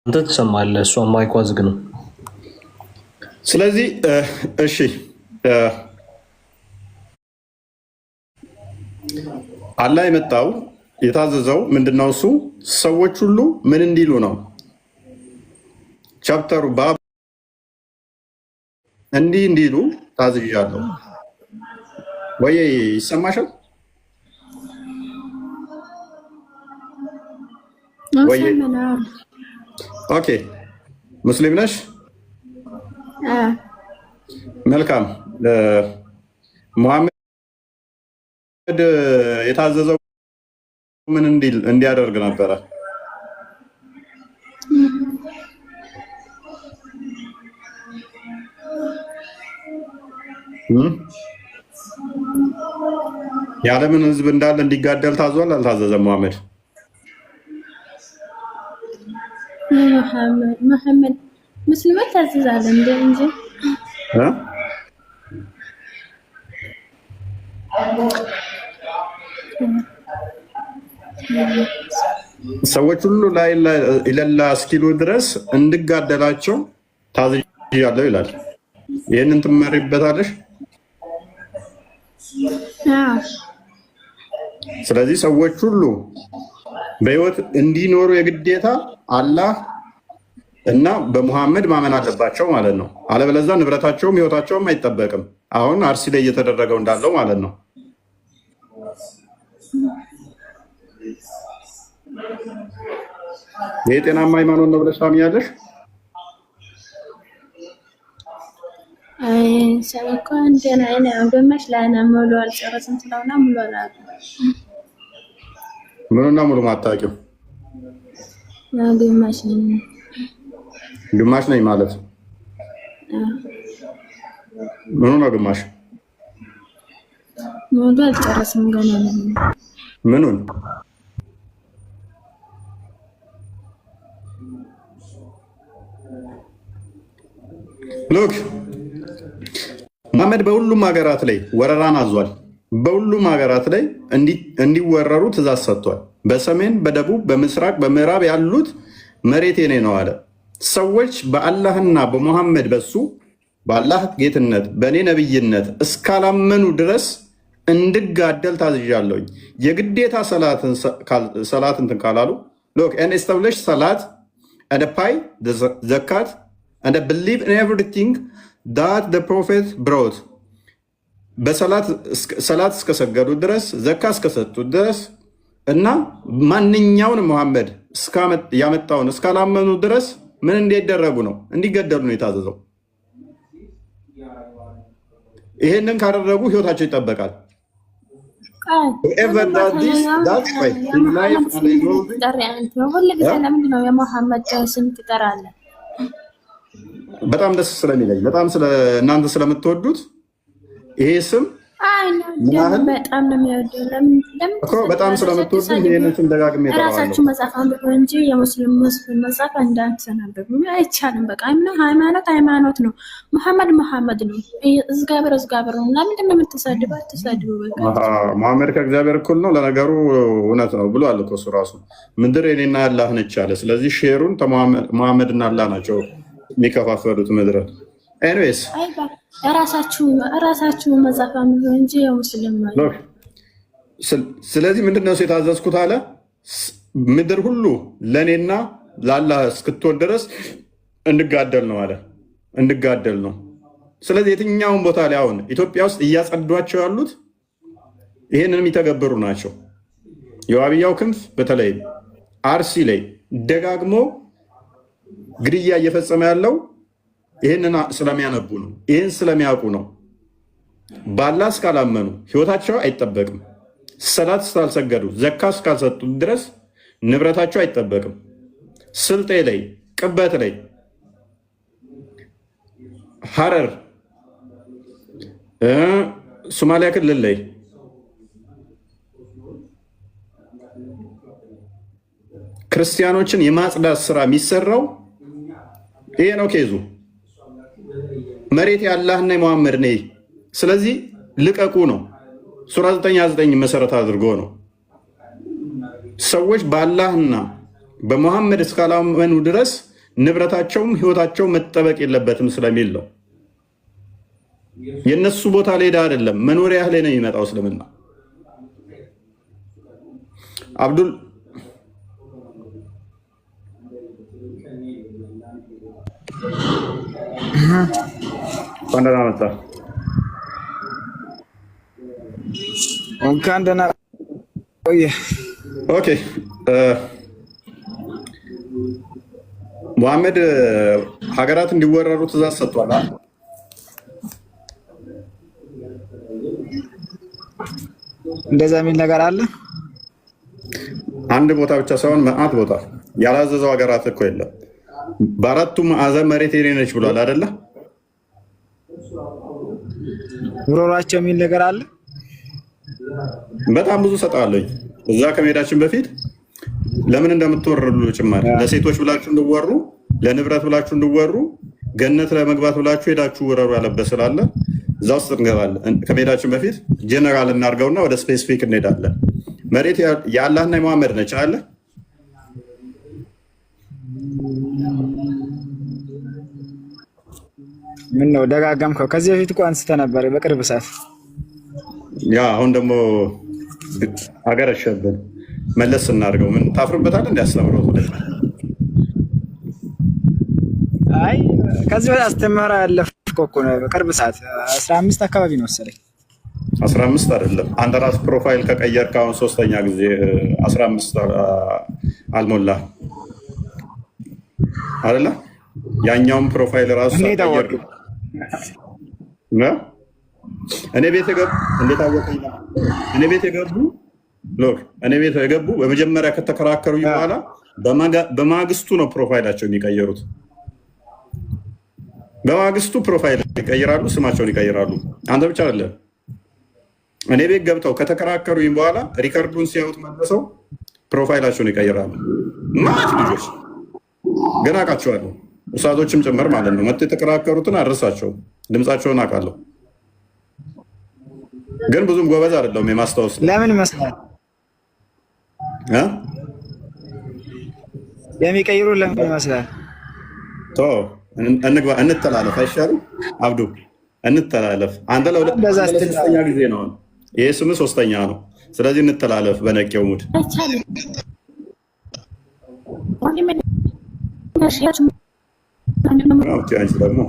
አንተ ትሰማለህ፣ እሷ ማይኳ ዝግ ነው። ስለዚህ እሺ አላህ የመጣው የታዘዘው ምንድነው? እሱ ሰዎች ሁሉ ምን እንዲሉ ነው? ቻፕተሩ እንዲህ እንዲሉ ታዝዣለሁ። ወይ ይሰማሻል? ወይ ኦኬ፣ ሙስሊም ነሽ? መልካም። ሙሐመድ የታዘዘው ምን እንዲያደርግ ነበረ? የዓለምን ሕዝብ እንዳለ እንዲጋደል ታዟል? አልታዘዘም? ሙሐመድ መሐመድ ሙስሊሞች ታዘዛለ እንጂ ሰዎች ሁሉ ላይ ኢለላ እስኪሉ ድረስ እንድጋደላቸው ታዝዣለሁ ይላል። ይህንን ትመሪበታለሽ? ስለዚህ ሰዎች ሁሉ በህይወት እንዲኖሩ የግዴታ አላህ እና በሙሐመድ ማመን አለባቸው ማለት ነው። አለበለዚያ ንብረታቸውም ህይወታቸውም አይጠበቅም። አሁን አርሲ ላይ እየተደረገው እንዳለው ማለት ነው። ይህ ጤናማ ሃይማኖት ነው ብለሽ ታምኛለሽ? ሰበኮን ጤና ግማሽ ላይ ነው ሙሉ አልጨረስም ስለሆነ ሙሉ አላውቅም። ምኑና ሙሉ ማታውቂው? ግማሽ ነኝ። ግማሽ ነኝ ማለት ምኑ ነው ግማሽ? ሙሉ አልጨረስም ገና ነው። ምኑን? ሉክ ሙሐመድ በሁሉም ሀገራት ላይ ወረራን አዟል። በሁሉም ሀገራት ላይ እንዲወረሩ ትእዛዝ ሰጥቷል። በሰሜን፣ በደቡብ፣ በምስራቅ፣ በምዕራብ ያሉት መሬት የኔ ነው አለ። ሰዎች በአላህና በሙሐመድ በሱ በአላህ ጌትነት በእኔ ነብይነት እስካላመኑ ድረስ እንድጋደል ታዝዣለሁኝ። የግዴታ ሰላትን ካላሉ ሎክ and establish salat and pay the zakat and believe in everything that the prophet brought በሰላት እስከሰገዱ ድረስ ዘካ እስከሰጡ ድረስ እና ማንኛውን ሙሐመድ ያመጣውን እስካላመኑ ድረስ ምን እንዲደረጉ ነው? እንዲገደሉ ነው የታዘዘው። ይሄንን ካደረጉ ህይወታቸው ይጠበቃል። በጣም ደስ ስለሚለኝ በጣም እናንተ ስለምትወዱት ይሄ ስም በጣም ነው የሚወደው። በጣም ስለምትወዱ ይሄንን ስም ደጋግሜ እጠራዋለሁ። ራሳችሁ መጽሐፍ አንብቡ እንጂ የሙስሊም መጽሐፍ እንዳትሰናበቡ አይቻልም። በቃ ሃይማኖት ነው። መሐመድ ነው። እግዚአብሔር ነው። ለምንድን ነው የምትሰድበው? አትሰድቡ። በቃ መሐመድ ከእግዚአብሔር እኩል ነው። ለነገሩ እውነት ነው ብሏል እኮ እሱ ራሱ። ምድር የኔና ያላህ ነች አለ። ስለዚህ ሼሩን መሐመድና አላህ ናቸው የሚከፋፈሉት ምድር። ኤኒዌይስ ራሳችሁ መጽሐፍ አንብቡ እንጂ የሙስሊም ነው። ስለዚህ ምንድነው የታዘዝኩት አለ። ምድር ሁሉ ለእኔና ለአላህ እስክትወል ድረስ እንድጋደል ነው አለ። እንድጋደል ነው። ስለዚህ የትኛውን ቦታ ላይ አሁን ኢትዮጵያ ውስጥ እያጸዷቸው ያሉት ይሄንን የሚተገብሩ ናቸው። የዋብያው ክንፍ በተለይ አርሲ ላይ ደጋግሞ ግድያ እየፈጸመ ያለው ይህንን ስለሚያነቡ ነው። ይህን ስለሚያውቁ ነው። በአላህ እስካላመኑ ህይወታቸው አይጠበቅም። ሰላት እስካልሰገዱ ዘካ እስካልሰጡ ድረስ ንብረታቸው አይጠበቅም። ስልጤ ላይ፣ ቅበት ላይ፣ ሐረር፣ ሶማሊያ ክልል ላይ ክርስቲያኖችን የማጽዳት ስራ የሚሰራው ይሄ ነው ኬዙ። መሬት የአላህና የሙሐመድ ነይ። ስለዚህ ልቀቁ ነው። ሱራ 9:9 መሰረት አድርጎ ነው። ሰዎች በአላህና በሙሐመድ እስካላመኑ ድረስ ንብረታቸውም ህይወታቸው መጠበቅ የለበትም ስለሚል ነው። የነሱ ቦታ ላይ አይደለም መኖሪያ ላይ ነው የሚመጣው እስልምና። አብዱል ደህና መጣ። እንኳን ደህና ቆየ። ኦኬ ሙሐመድ ሀገራት እንዲወረሩ ትእዛዝ ሰጥቷል። እንደዛ የሚል ነገር አለ። አንድ ቦታ ብቻ ሳይሆን መዓት ቦታ ያላዘዘው ሀገራት እኮ የለም። በአራቱ ማዕዘን መሬት የኔ ነች ብሏል አይደለ? ውረሯቸው የሚል ነገር አለ። በጣም ብዙ ሰጣለኝ። እዛ ከመሄዳችን በፊት ለምን እንደምትወረዱ ጭማሪ ለሴቶች ብላችሁ እንድወሩ፣ ለንብረት ብላችሁ እንድወሩ፣ ገነት ለመግባት ብላችሁ ሄዳችሁ ውረሩ ያለበት ስላለ እዛ ውስጥ እንገባለን። ከመሄዳችን በፊት ጀነራል እናድርገውና ወደ ስፔሲፊክ እንሄዳለን። መሬት የአላህና የመሐመድ ነች አለ። ምን ነው ደጋገምከው? ከዚህ በፊት እኮ አንስተህ ነበር በቅርብ ሰዓት። ያ አሁን ደግሞ አገረሸብን። መለስ እናድርገው። ምን ታፍርበታለህ? እንዲያስተምረው አይ ከዚህ በፊት አስተምራ ያለፍከው እኮ ነው። በቅርብ ሰዓት 15 አካባቢ ነው መሰለኝ። 15 አይደለም። አንተ ራስህ ፕሮፋይል ከቀየርክ አሁን 3ኛ ጊዜ 15 አልሞላ አይደለ? ያኛውም ፕሮፋይል ራሱ ቀየርክ። እኔ ቤት የገቡ እንዴት አወቀኝ? እኔ ቤት የገቡ ሎክ እኔ ቤት የገቡ በመጀመሪያ ከተከራከሩ በኋላ በማግስቱ ነው ፕሮፋይላቸው የሚቀየሩት። በማግስቱ ፕሮፋይል ይቀይራሉ፣ ስማቸውን ይቀይራሉ። አንተ ብቻ አይደለም። እኔ ቤት ገብተው ከተከራከሩ በኋላ ሪከርዱን ሲያዩት መልሰው ፕሮፋይላቸውን ይቀይራሉ። ማለት ልጆች ግን አውቃቸዋለሁ፣ ውሳቶችም ጭምር ማለት ነው። መጥተው የተከራከሩትን አድረሳቸው፣ ድምፃቸውን አውቃለሁ። ግን ብዙም ጎበዝ አይደለሁም የማስታወስ። ለምን ይመስላል የሚቀይሩ? ለምን ይመስላል? እንግባ፣ እንተላለፍ። አይሻልም? አብዱ እንተላለፍ። አንተ ለ3ኛ ጊዜ ነው፣ ይሄ ስም 3ኛ ነው። ስለዚህ እንተላለፍ በነቄው ሙድ። ደግሞ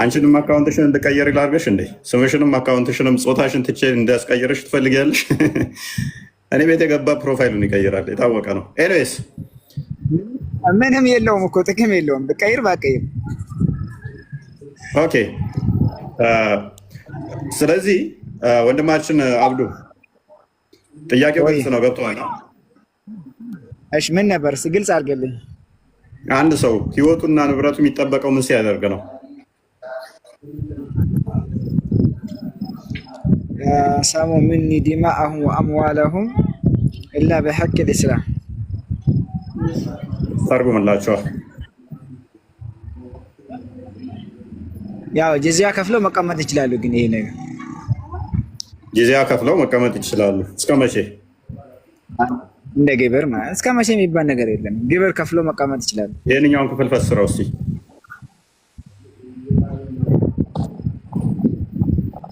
አንቺንም አካውንትሽን እንድቀየር ላድርግሽ እንዴ? ስምሽንም አካውንትሽንም ጾታሽን ትቼ እንዳስቀይረሽ ትፈልጊያለሽ? እኔ ቤት የገባ ፕሮፋይሉን ይቀይራል፣ የታወቀ ነው። ኤኒዌይስ ምንም የለውም እኮ ጥቅም የለውም። ብቀይር ባቀይር። ኦኬ። ስለዚህ ወንድማችን አብዱ ጥያቄው ግልጽ ነው፣ ገብቶሃል? እሺ ምን ነበር? ግልጽ አድርገልኝ። አንድ ሰው ህይወቱና ንብረቱ የሚጠበቀው ምን ሲያደርግ ነው? ሰሙ ሚኒ ዲማአሁም ወአምዋለሁም ኢላ ቢሐቅ ልእስላም። ተርጉምላቸዋል። ያው ጂዚያ ከፍለው መቀመጥ ይችላሉ። ግን ይሄ ነገር ጂዚያ ከፍለው መቀመጥ ይችላሉ። እስከ መቼ? እንደ ግብር ማለት እስከ መቼ የሚባል ነገር የለም። ግብር ከፍለው መቀመጥ ይችላሉ። ይሄንኛውን ክፍል ፈስረው እስቲ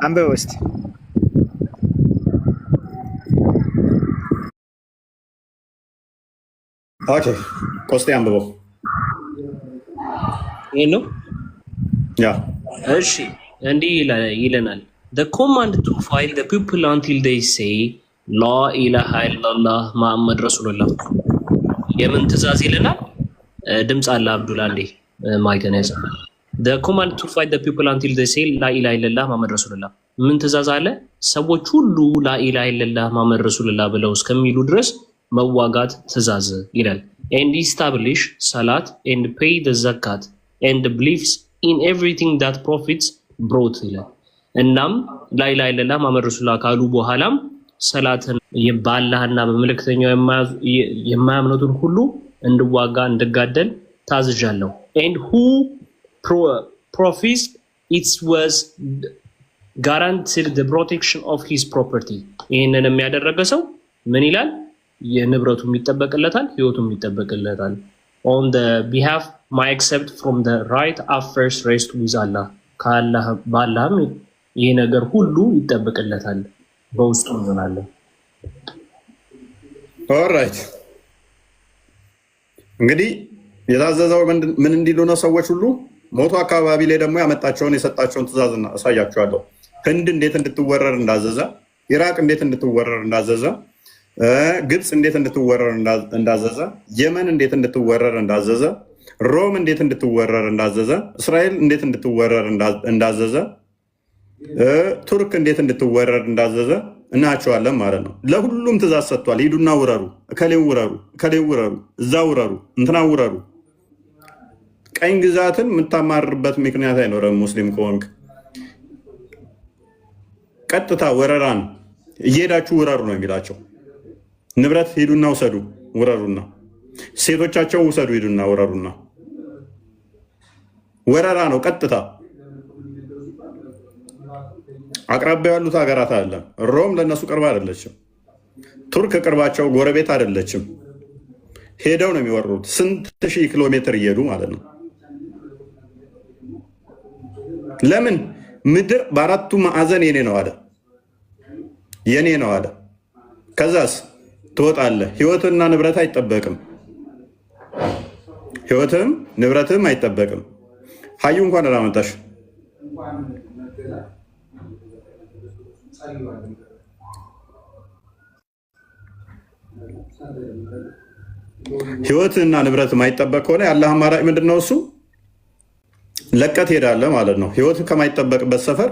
አንብበው እስቲ። ኦኬ ቆስጤ አንብበው። ይሄ ነው ያ። እሺ እንዲህ ይለናል። The command to fight the people until they say ላ ኢላሃ ኢላላህ መሐመድ ረሱሉላህ። የምን ትእዛዝ ይለናል? ድምፅ አለ አብዱላ እንዴ ማይከን ያዘ። The command to fight the people until they say ላ ኢላሃ ኢላላህ መሐመድ ረሱሉላህ። ምን ትእዛዝ አለ? ሰዎች ሁሉ ላ ኢላሃ ኢላላህ መሐመድ ረሱሉላህ ብለው እስከሚሉ ድረስ መዋጋት ትእዛዝ ይላል። And establish salat and pay the zakat and believes in everything that prophets brought ይላል። እናም ላ ኢላሃ ኢላላህ መሐመድ ረሱሉላህ ካሉ በኋላም ሰላትን በአላህና በመልእክተኛው የማያምኑትን ሁሉ እንድዋጋ እንድጋደል ታዝዣለሁ። And who professed it was guaranteed the protection of his property. ይህንን የሚያደረገ ሰው ምን ይላል? የንብረቱ ይጠበቅለታል፣ ህይወቱ ይጠበቅለታል። On the behalf my accept from the right affairs rest with Allah. ከአላህ ባላህም ይህ ነገር ሁሉ ይጠበቅለታል በውስጡ እንሆናለን። ኦልራይት እንግዲህ የታዘዘው ምን እንዲሉ ነው ሰዎች ሁሉ ሞቶ አካባቢ ላይ ደግሞ ያመጣቸውን የሰጣቸውን ትእዛዝ አሳያቸዋለሁ። ህንድ እንዴት እንድትወረር እንዳዘዘ፣ ኢራቅ እንዴት እንድትወረር እንዳዘዘ፣ ግብፅ እንዴት እንድትወረር እንዳዘዘ፣ የመን እንዴት እንድትወረር እንዳዘዘ፣ ሮም እንዴት እንድትወረር እንዳዘዘ፣ እስራኤል እንዴት እንድትወረር እንዳዘዘ፣ ቱርክ እንዴት እንድትወረር እንዳዘዘ እናያቸዋለን ማለት ነው። ለሁሉም ትእዛዝ ሰጥቷል። ሂዱና ውረሩ፣ እከሌው ውረሩ፣ እከሌው ውረሩ፣ እዛ ውረሩ፣ እንትና ውረሩ። ቀኝ ግዛትን የምታማርበት ምክንያት አይኖርም። ሙስሊም ከሆንክ ቀጥታ ወረራን እየሄዳችሁ ውረሩ ነው የሚላቸው። ንብረት ሂዱና ውሰዱ ውረሩና፣ ሴቶቻቸው ውሰዱ ሂዱና ውረሩና። ወረራ ነው ቀጥታ። አቅራቢያ ያሉት ሀገራት አለ። ሮም ለእነሱ ቅርብ አይደለችም። ቱርክ ቅርባቸው ጎረቤት አይደለችም። ሄደው ነው የሚወሩት። ስንት ሺህ ኪሎ ሜትር እየሄዱ ማለት ነው። ለምን? ምድር በአራቱ ማዕዘን የኔ ነው አለ፣ የኔ ነው አለ። ከዛስ ትወጣለህ። ህይወትና ንብረት አይጠበቅም። ህይወትም ንብረትም አይጠበቅም። ሀዩ እንኳን ደህና መጣሽ። ህይወትና ንብረት የማይጠበቅ ከሆነ ያለህ አማራጭ ምንድን ነው? እሱ ለቀት ሄዳለህ ማለት ነው። ህይወት ከማይጠበቅበት ሰፈር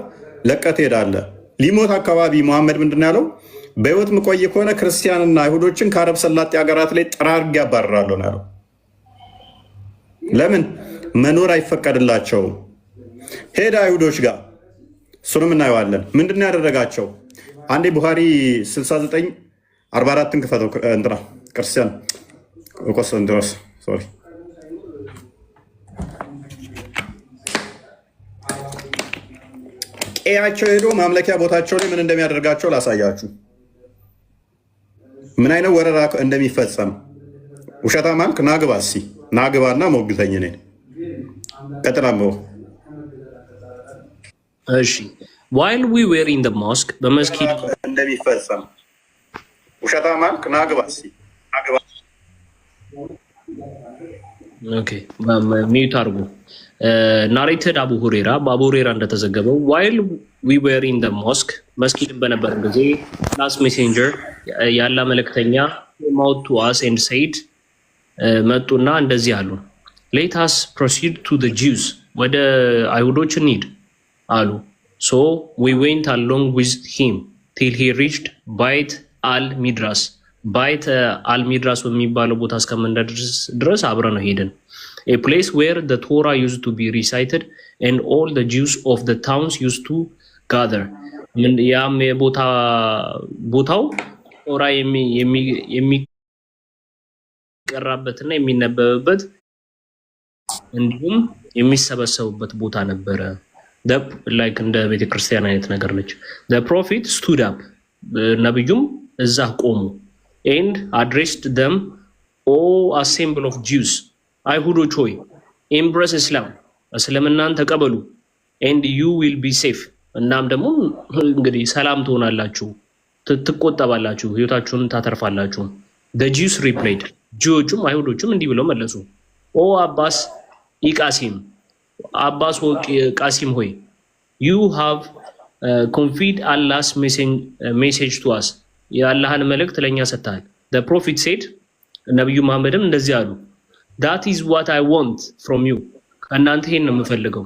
ለቀት ሄዳለህ። ሊሞት አካባቢ መሐመድ ምንድን ነው ያለው? በህይወት ምቆይ ከሆነ ክርስቲያንና አይሁዶችን ከአረብ ሰላጤ ሀገራት ላይ ጠራርጌ ያባርራለሁ ነው ያለው። ለምን? መኖር አይፈቀድላቸውም። ሄደ አይሁዶች ጋር፣ እሱንም እናየዋለን። ምንድን ነው ያደረጋቸው? አንዴ ቡኻሪ 69:44 ክፈተው። እንትና ክርስቲያን ቆስጠንጢኖስ ሶሪ ቀያቸው ሄዶ ማምለኪያ ቦታቸው ላይ ምን እንደሚያደርጋቸው ላሳያችሁ። ምን አይነት ወረራ እንደሚፈጸም። ውሸታ ማልክ ናግባ፣ እስኪ ናግባና ሞግተኝ ነኝ። ቀጥላምበው። እሺ while we were in the mosque በመስጊድ እንደሚፈጸም ውሸታ ማልክ ናግባ፣ እስኪ ናግባ። ኦኬ ሚዩት አድርጉ። ናሬትድ አቡ ሁሬራ በአቡ ሁሬራ እንደተዘገበው while we were in the mosque መስጊድ በነበረ ጊዜ last messenger ያላ መልእክተኛ came out to us and said መጡና እንደዚህ አሉ። let us proceed to the Jews ወደ አይሁዶች እንሂድ አሉ። so we went along with him till he reached Bait al-Midras ባይት አልሚድራስ በሚባለው ቦታ እስከምንደርስ ድረስ አብረን ነው ሄድን። a place where the Torah used to be recited and all the Jews of the towns used to gather ያም ቦታው ቶራ የሚቀራበትና የሚነበብበት እንዲሁም የሚሰበሰቡበት ቦታ ነበረ። like እንደ ቤተክርስቲያን አይነት ነገር ነች። the prophet stood up ነብዩም እዛ ቆሙ and addressed them, O assembly of Jews አይሁዶች ሆይ embrace Islam እስልምናን ተቀበሉ and you will be safe እናም ደግሞ እንግዲህ ሰላም ትሆናላችሁ፣ ትቆጠባላችሁ፣ ህይወታችሁን ታተርፋላችሁ። the Jews replied ጂዎቹም አይሁዶቹም እንዲህ ብለው መለሱ O Abbas ኢቃሲም አባስ ቃሲም ሆይ you have conveyed Allah's message to us የአላህን መልእክት ለኛ ሰጥተሃል። the prophet said ነብዩ መሐመድም እንደዚህ አሉ that is what I want from you ከእናንተ ይሄን ነው የምፈልገው።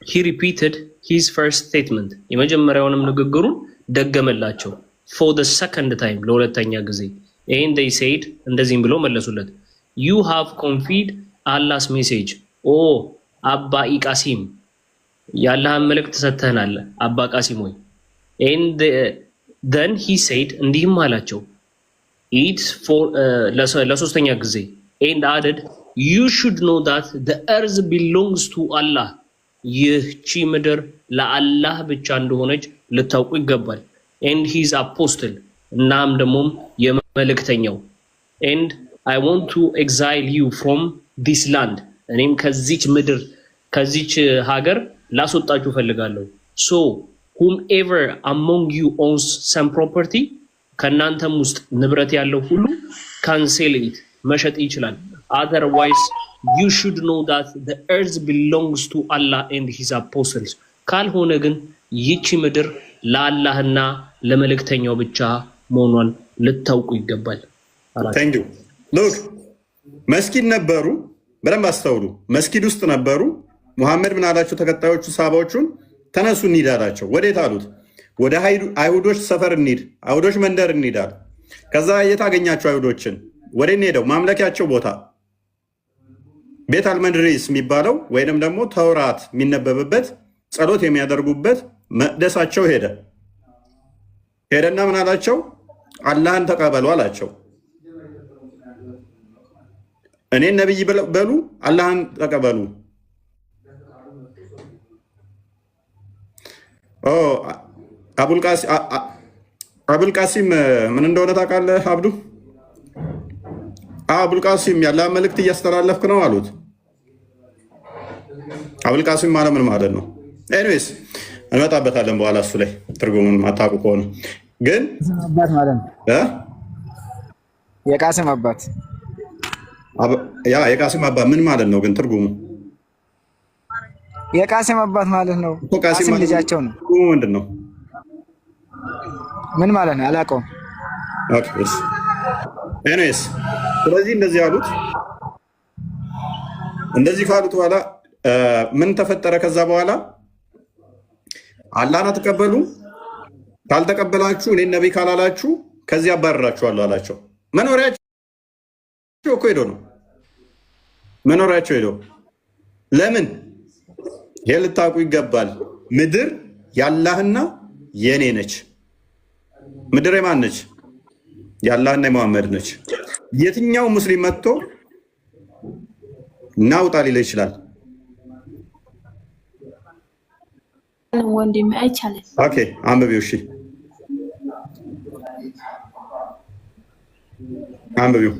he repeated his first statement የመጀመሪያውንም ንግግሩን ደገመላቸው for the second time ለሁለተኛ ጊዜ and they said እንደዚህም ብለው መለሱለት you have conveyed Allah's message ኦ አባ ኢቃሲም የአላህን መልእክት ሰጥተናል አባ ቃሲም ሆይ and then he said እንዲህም አላቸው it's for ለሶስተኛ ጊዜ and added you should know that the earth belongs to Allah ይህቺ ምድር ለአላህ ብቻ እንደሆነች ልታውቁ ይገባል and his apostle እናም ደግሞ የመልእክተኛው and I want to exile you from this land እኔም ከዚች ምድር ከዚች ሀገር ላስወጣችሁ ፈልጋለሁ። ሶ whomever among you owns some property ከናንተም ውስጥ ንብረት ያለው ሁሉ cancel it መሸጥ ይችላል። otherwise you should know that the earth belongs to Allah and his apostles ካልሆነ ግን ይቺ ምድር ለአላህና ለመልእክተኛው ብቻ መሆኗን ልታውቁ ይገባል። Thank you. Look, መስጊድ ነበሩ። በደንብ አስተውሉ። መስጊድ ውስጥ ነበሩ። ሙሐመድ ምን አላቸው? ተከታዮቹ ሰሃባዎቹን ተነሱ እንሂድ አላቸው። ወዴት አሉት? ወደ አይሁዶች ሰፈር እንሂድ፣ አይሁዶች መንደር እንሂድ አሉ። ከዛ የታገኛቸው አይሁዶችን ወደ ሄደው ማምለኪያቸው ቦታ ቤት አልመድሪስ የሚባለው ወይንም ደግሞ ተውራት የሚነበብበት ጸሎት የሚያደርጉበት መቅደሳቸው ሄደና ምን አላቸው? አላህን ተቀበሉ አላቸው። እኔን ነብይ በሉ፣ አላህን ተቀበሉ። አቡልቃሲም ምን እንደሆነ ታውቃለህ አብዱ? አቡልቃሲም ያለ መልእክት እያስተላለፍክ ነው አሉት። አቡልቃሲም ማለት ምን ማለት ነው? ኤኒዌይስ እንመጣበታለን በኋላ እሱ ላይ ትርጉሙን ማታውቁ ከሆነ ግን አባት ማለት ነው። የቃሲም አባት የቃሲም አባት ምን ማለት ነው ግን ትርጉሙ? የቃሲም አባት ማለት ነው። ቃሲም ልጃቸው ነው። ምንድን ነው? ምን ማለት ነው? አላውቀውም። ኤኒዌይስ ስለዚህ እንደዚህ አሉት። እንደዚህ ካሉት በኋላ ምን ተፈጠረ? ከዛ በኋላ አላህን አትቀበሉ፣ ካልተቀበላችሁ እኔን ነቢይ ካላላችሁ ከዚህ አባረራችኋለሁ አላቸው። መኖሪያቸው እኮ ሄዶ ነው። መኖሪያቸው ሄዶ ለምን? ይሄ ልታውቁ ይገባል። ምድር የአላህና የኔ ነች። ምድር የማን ነች? የአላህና የመሐመድ ነች። የትኛው ሙስሊም መጥቶ ናውጣ ሊል ይችላል? ወንድሜ አይቻልም። ኦኬ አንብቢው። እሺ አንብቢው።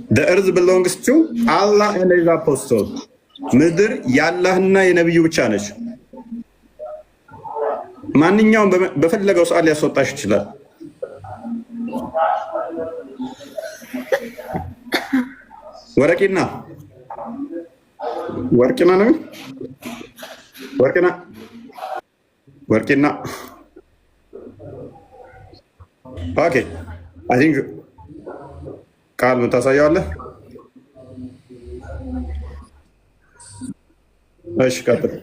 The earth belongs to Allah and his apostles. ምድር የአላህና የነብዩ ብቻ ነች። ማንኛውም በፈለገው ሰዓት ሊያስወጣሽ ይችላል። ወርቂና ነው ወርቂና ኦኬ አይ ቲንክ ቃል ምታሳየዋለህ። እሺ ቀጥል።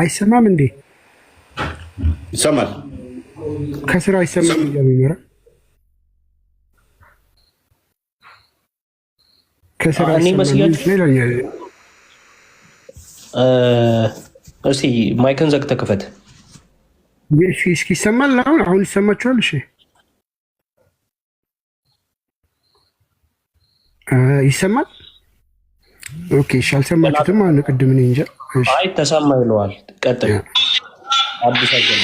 አይሰማም እንዴ? ይሰማል። ከስራ አይሰማም እያሉ ከስራ እስኪ ማይክን ዘግተህ ክፈት። እሺ፣ እስኪ ይሰማል። አሁን ይሰማችኋል? እሺ ይሰማል? ኦኬ እሺ፣ አልሰማችሁትም? አሁን ቅድም እኔ እንጃ። እሺ አይ ተሰማ ይለዋል። ቀጥል። አዲስ አገኘ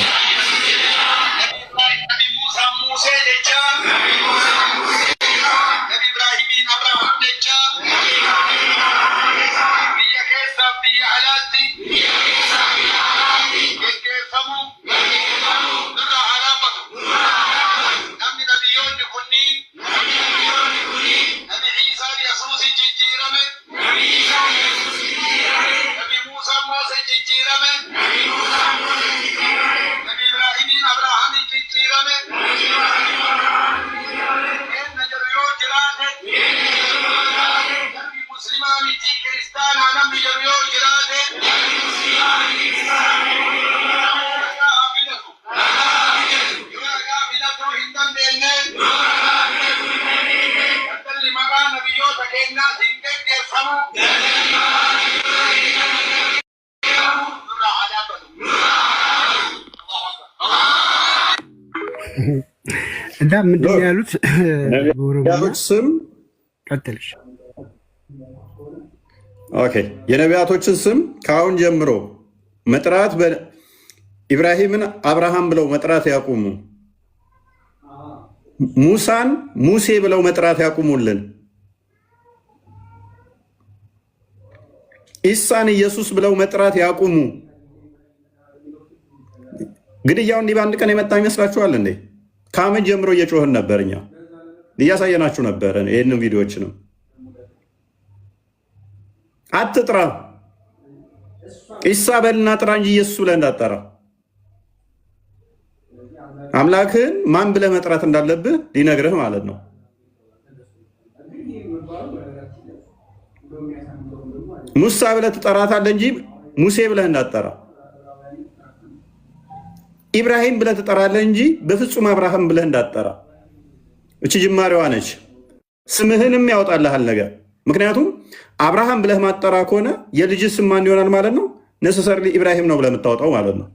እና ምንድን ነው ያሉት? ነቢያቶች ስም ቀጥልሽ። ኦኬ የነቢያቶችን ስም ከአሁን ጀምሮ መጥራት ኢብራሂምን አብርሃም ብለው መጥራት ያቁሙ። ሙሳን ሙሴ ብለው መጥራት ያቁሙልን። ኢሳን ኢየሱስ ብለው መጥራት ያቁሙ። ግድያው እንዲህ በአንድ ቀን የመጣ ይመስላችኋል እንዴ? ከዓመት ጀምሮ እየጮህን ነበር፣ እኛ እያሳየናችሁ ነበር። ይህንን ቪዲዮዎችንም አትጥራ፣ ኢሳ በልና ጥራ እንጂ ኢየሱስ ብለህ እንዳጠራ። አምላክህን ማን ብለህ መጥራት እንዳለብህ ሊነግርህ ማለት ነው። ሙሳ ብለህ ትጠራታለህ እንጂ ሙሴ ብለህ እንዳጠራ። ኢብራሂም ብለህ ትጠራለህ እንጂ በፍጹም አብርሃም ብለህ እንዳጠራ። እቺ ጅማሬዋ ነች። ስምህንም ያወጣልሃል ነገር። ምክንያቱም አብርሃም ብለህ ማጠራ ከሆነ የልጅ ስም ማን ይሆናል ማለት ነው? ነሰሰርሊ ኢብራሂም ነው ብለህ የምታወጣው ማለት ነው።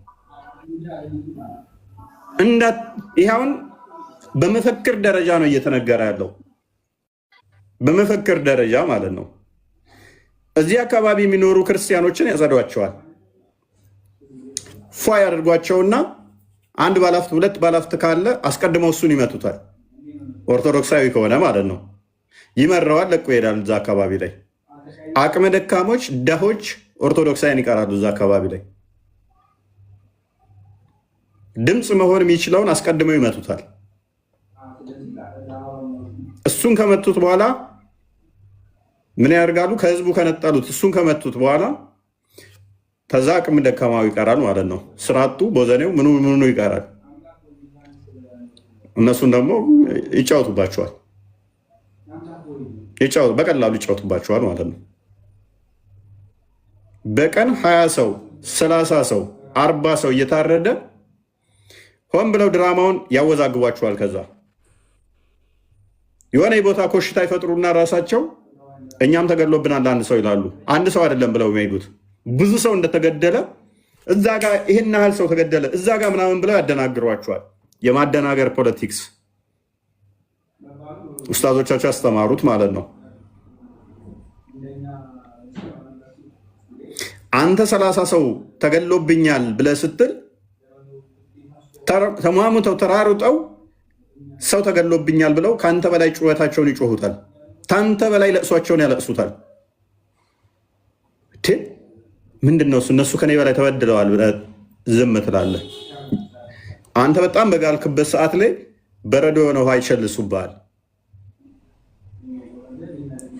ይኸውን በመፈክር ደረጃ ነው እየተነገረ ያለው፣ በመፈክር ደረጃ ማለት ነው። እዚህ አካባቢ የሚኖሩ ክርስቲያኖችን ያጸዷቸዋል። ፏ ያደርጓቸውና አንድ ባላፍት ሁለት ባላፍት ካለ አስቀድመው እሱን ይመቱታል። ኦርቶዶክሳዊ ከሆነ ማለት ነው። ይመረዋል፣ ለቆ ይሄዳል። እዛ አካባቢ ላይ አቅመ ደካሞች፣ ደሆች ኦርቶዶክሳዊን ይቀራሉ። እዛ አካባቢ ላይ ድምፅ መሆን የሚችለውን አስቀድመው ይመቱታል። እሱን ከመቱት በኋላ ምን ያደርጋሉ? ከህዝቡ ከነጠሉት እሱን ከመቱት በኋላ ተዛ አቅም ደካማው ይቀራል ማለት ነው። ስራቱ ቦዘኔው ምኑ ይቀራል። እነሱን ደግሞ ይጫወቱባቸዋል፣ በቀላሉ ይጫወቱባቸዋል ማለት ነው። በቀን 20 ሰው 30 ሰው 40 ሰው እየታረደ ሆን ብለው ድራማውን ያወዛግቧቸዋል። ከዛ የሆነ የቦታ ኮሽታ ይፈጥሩና ራሳቸው እኛም ተገድሎብናል አንድ ሰው ይላሉ። አንድ ሰው አይደለም ብለው የሚሄዱት ብዙ ሰው እንደተገደለ እዛ ጋር ይሄን ያህል ሰው ተገደለ እዛ ጋር ምናምን ብለው ያደናግሯቸዋል። የማደናገር ፖለቲክስ ኡስታዞቻቸው ያስተማሩት ማለት ነው። አንተ 30 ሰው ተገድሎብኛል ብለህ ስትል ተሟሙተው ተራሩጠው ሰው ተገድሎብኛል ብለው ከአንተ በላይ ጩኸታቸውን ይጮሁታል። ከአንተ በላይ ለቅሷቸውን ያለቅሱታል። ምንድን ነው እነሱ ከኔ በላይ ተበድለዋል ብለህ ዝም ትላለህ። አንተ በጣም በጋልክበት ሰዓት ላይ በረዶ የሆነ ውሃ ይቸልሱብሃል።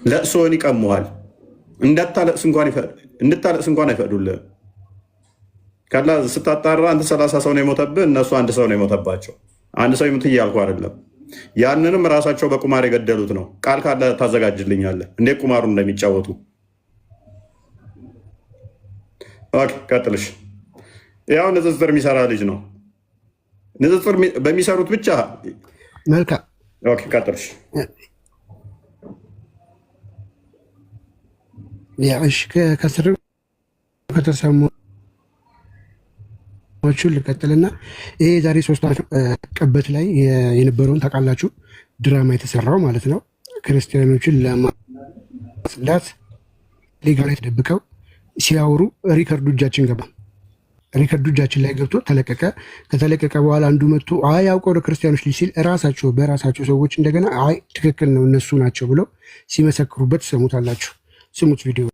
ለቅሶን ይቀሙሃል። እንድታለቅስ እንኳን አይፈቅዱልህም። ካላ ስታጣራ አንተ 30 ሰው ነው የሞተብህ፣ እነሱ አንድ ሰው ነው የሞተባቸው። አንድ ሰው ይሙት እያልኩ አይደለም። ያንንም ራሳቸው በቁማር የገደሉት ነው። ቃል ካለ ታዘጋጅልኛለህ እንዴት ቁማሩ እንደሚጫወቱ። ቀጥልሽ። ያው ንጽጽር የሚሰራ ልጅ ነው። ንጽጽር በሚሰሩት ብቻ መልካም። ቀጥልሽ። ከስር ከተሰሙቹ ልቀጥልና ይሄ ዛሬ 3 ቅበት ላይ የነበረውን ታውቃላችሁ፣ ድራማ የተሰራው ማለት ነው ክርስቲያኖችን ጽላት ሌጋ ላይ ተደብቀው ሲያወሩ ሪከርዱ እጃችን ገባ። ሪከርዱ እጃችን ላይ ገብቶ ተለቀቀ። ከተለቀቀ በኋላ አንዱ መጥቶ አይ ያውቀው ክርስቲያኖች ልጅ ሲል በራሳቸው ሰዎች እንደገና አይ ትክክል ነው እነሱ ናቸው ብለው ሲመሰክሩበት ሰሙታላችሁ። ስሙት ቪዲዮ።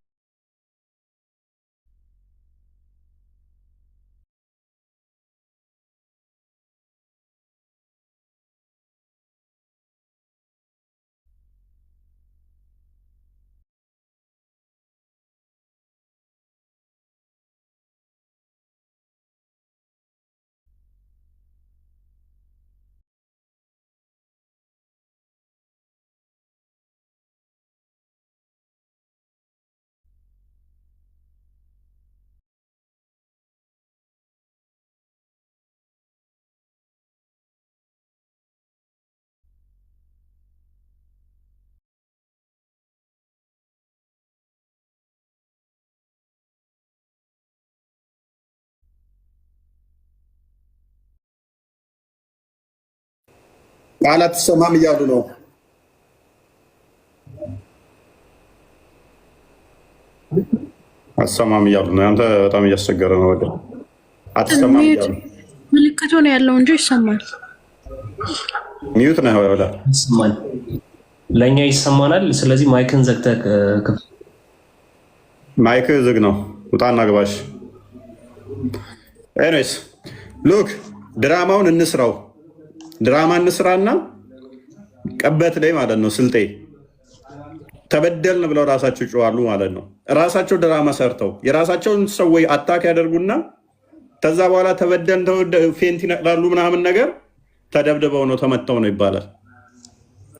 ቃል አትሰማም እያሉ ነው። አትሰማም እያሉ ነው። አንተ በጣም እያስቸገረ ነው። ወደ አትሰማም እያሉ ምልክቱ ነው ያለው እንጂ ይሰማል። ሚዩት ነው ወላ ይሰማል፣ ለእኛ ይሰማናል። ስለዚህ ማይክን ዘግተህ ማይክ ዝግ ነው። ውጣና ግባሽ። ኤኒዌይስ ሉክ ድራማውን እንስራው። ድራማ እንስራና ቀበት ላይ ማለት ነው ስልጤ ተበደልን ብለው ራሳቸው ይጮዋሉ ማለት ነው። ራሳቸው ድራማ ሰርተው የራሳቸውን ሰዎች አታክ ያደርጉና ከዛ በኋላ ተበደልን ፌንት ይነቅላሉ ምናምን ነገር ተደብድበው ነው ተመተው ነው ይባላል።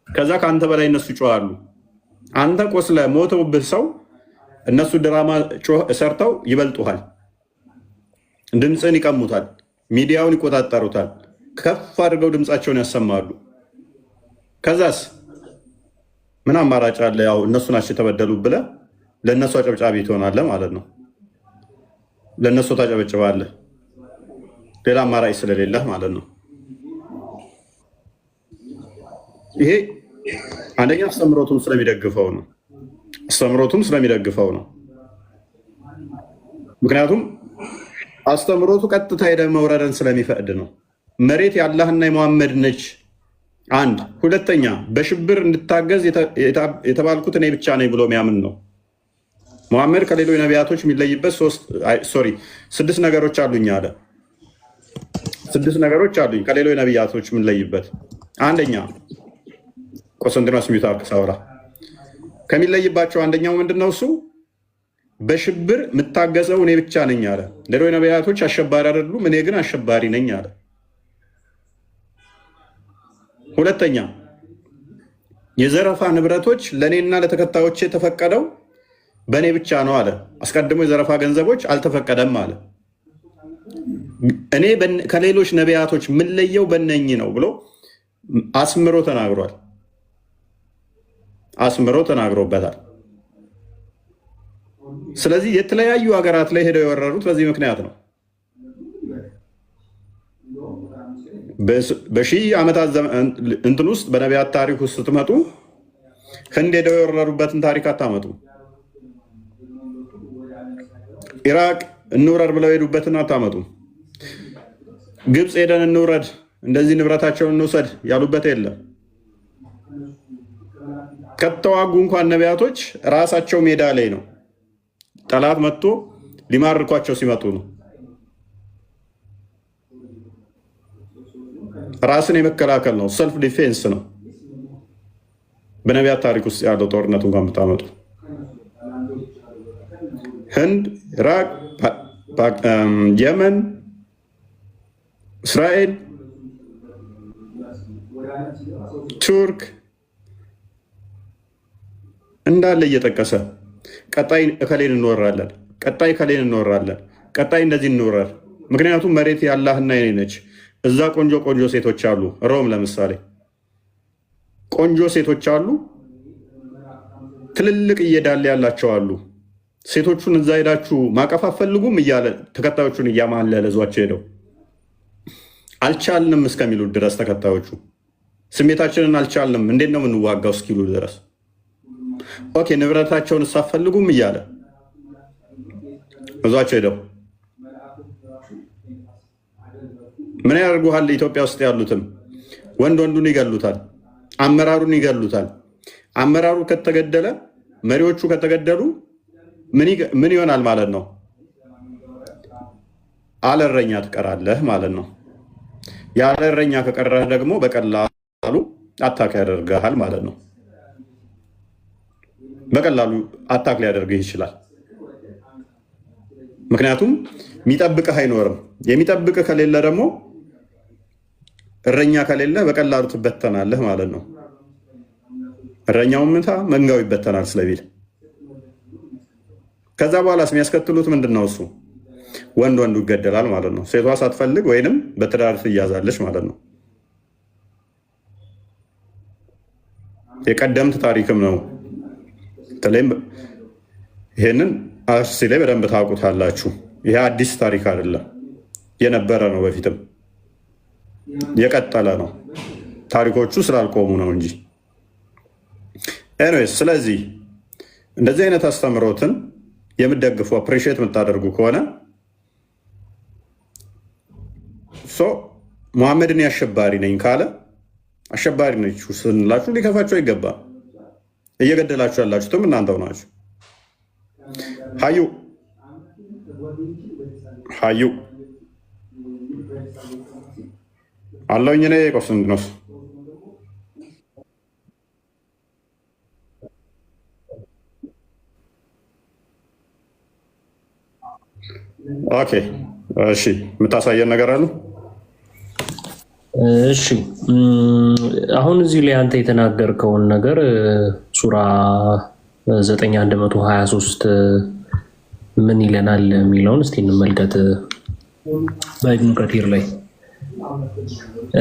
ከዛ ከአንተ በላይ እነሱ ይጮዋሉ። አንተ ቆስለ ሞተውብህ ሰው እነሱ ድራማ ሰርተው ይበልጡሃል። ድምፅን ይቀሙታል፣ ሚዲያውን ይቆጣጠሩታል፣ ከፍ አድርገው ድምፃቸውን ያሰማሉ። ከዛስ ምን አማራጭ አለ? ያው እነሱ ናቸው የተበደሉ ብለህ ለእነሱ አጨብጫቢ ትሆናለህ ማለት ነው። ለእነሱ ታጨበጭባለህ፣ ሌላ አማራጭ ስለሌለህ ማለት ነው። ይሄ አንደኛ አስተምሮቱም ስለሚደግፈው ነው። ምክንያቱም አስተምሮቱ ቀጥታ ሄደ መውረድን ስለሚፈቅድ ነው። መሬት የአላህና የመሐመድ ነች። አንድ ሁለተኛ በሽብር እንድታገዝ የተባልኩት እኔ ብቻ ነኝ ብሎ የሚያምን ነው። መሐመድ ከሌሎች ነቢያቶች የሚለይበት 6 ነገሮች አሉኝ አለ። 6 ነገሮች አሉኝ ከሌሎች ነቢያቶች የምንለይበት። አንደኛ ቆስጠንጢኖስ ሚዩት ሳውራ ከሚለይባቸው አንደኛው ምንድነው? እሱ በሽብር የምታገዘው እኔ ብቻ ነኝ አለ። ሌሎች ነቢያቶች አሸባሪ አይደሉም፣ እኔ ግን አሸባሪ ነኝ አለ። ሁለተኛ የዘረፋ ንብረቶች ለእኔና ለተከታዮች የተፈቀደው በእኔ ብቻ ነው አለ። አስቀድሞ የዘረፋ ገንዘቦች አልተፈቀደም አለ። እኔ ከሌሎች ነቢያቶች የምንለየው በእነኚህ ነው ብሎ አስምሮ ተናግሮበታል። ስለዚህ የተለያዩ ሀገራት ላይ ሄደው የወረሩት በዚህ ምክንያት ነው። በሺህ ዓመታት እንትን ውስጥ በነቢያት ታሪክ ውስጥ ስትመጡ ህንድ ሄደው የወረሩበትን ታሪክ አታመጡ። ኢራቅ እንውረድ ብለው ሄዱበትን አታመጡ። ግብፅ ሄደን እንውረድ እንደዚህ ንብረታቸውን እንውሰድ ያሉበት የለም። ከተዋጉ እንኳን ነቢያቶች ራሳቸው ሜዳ ላይ ነው። ጠላት መጥቶ ሊማርኳቸው ሲመጡ ነው። ራስን የመከላከል ነው። ሰልፍ ዲፌንስ ነው። በነቢያት ታሪክ ውስጥ ያለው ጦርነት እንኳን ብታመጡ ህንድ፣ ኢራቅ፣ የመን፣ እስራኤል፣ ቱርክ እንዳለ እየጠቀሰ ቀጣይ እከሌን እንወራለን፣ ቀጣይ እንደዚህ እንወራል። ምክንያቱም መሬት የአላህና የኔ ነች። እዛ ቆንጆ ሴቶች አሉ። ሮም ለምሳሌ ቆንጆ ሴቶች አሉ። ትልልቅ እየዳለ ያላቸው አሉ። ሴቶቹን እዛ ሄዳችሁ ማቀፍ አትፈልጉም እያለ ተከታዮቹን እያማለለ ዟቸው ሄደው አልቻልንም እስከሚሉ ድረስ ተከታዮቹ ስሜታችንን አልቻልንም እንዴት ነው የምንዋጋው እስኪሉ ድረስ ኦኬ ንብረታቸውን ሳፈልጉም እያለ እዛቸው ሄደው ምን ያደርጉሃል? ኢትዮጵያ ውስጥ ያሉትም ወንዱን ይገሉታል፣ አመራሩን ይገሉታል። አመራሩ ከተገደለ መሪዎቹ ከተገደሉ ምን ይሆናል ማለት ነው? አለረኛ ትቀራለህ ማለት ነው። ያለረኛ ከቀረህ ደግሞ በቀላሉ አታክ ያደርግሃል ማለት ነው። በቀላሉ አታክ ሊያደርግህ ይችላል። ምክንያቱም የሚጠብቅህ አይኖርም። የሚጠብቅህ ከሌለ ደግሞ እረኛ ከሌለ በቀላሉ ትበተናለህ ማለት ነው። እረኛውን ምታ መንጋው ይበተናል ስለሚል ከዛ በኋላ የሚያስከትሉት ምንድን ነው? እሱ ወንዱ ይገደላል ማለት ነው። ሴቷ ሳትፈልግ ወይንም በትዳር ትያዛለች ማለት ነው። የቀደምት ታሪክም ነው። በተለይም ይሄንን አርሲ ላይ በደንብ ታውቁታላችሁ። ይሄ አዲስ ታሪክ አይደለም፣ የነበረ ነው። በፊትም የቀጠለ ነው። ታሪኮቹ ስላልቆሙ ነው እንጂ። ኤኒዌይስ ስለዚህ እንደዚህ አይነት አስተምሮትን የምትደግፉ አፕሪሺየት የምታደርጉ ከሆነ ሙሐመድን አሸባሪ ነኝ ካለ አሸባሪ ነች ስንላችሁ ሊከፋችሁ አይገባም። እየገደላችሁ ያላችሁትም እናንተው ናችሁ። ሀዩ አለውኝ እኔ ቆስጠንጢኖስ ኦኬ እሺ፣ የምታሳየን ነገር አለ? እሺ አሁን እዚህ ላይ አንተ የተናገርከውን ነገር ሱራ 9123 ምን ይለናል የሚለውን እስቲ እንመልከት። በኢብኑ ከቲር ላይ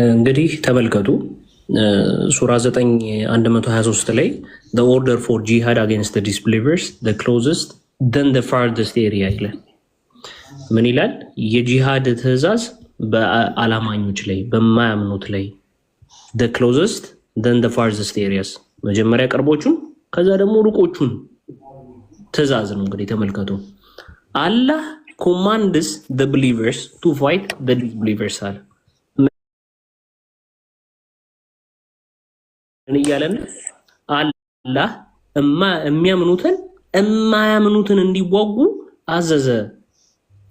እንግዲህ ተመልከቱ። ሱራ 9123 ላይ the order for jihad against the disbelievers the closest then the farthest area ይላል። ምን ይላል? የጂሃድ ትዕዛዝ በአላማኞች ላይ በማያምኑት ላይ the closest then the farthest areas መጀመሪያ ቅርቦቹን ከዛ ደግሞ ሩቆቹን ትዕዛዝ ነው። እንግዲህ ተመልከቱ። አላህ commands the believers to fight the disbelievers አለ። ምን እያለን? አላህ የማያምኑትን እንዲዋጉ አዘዘ።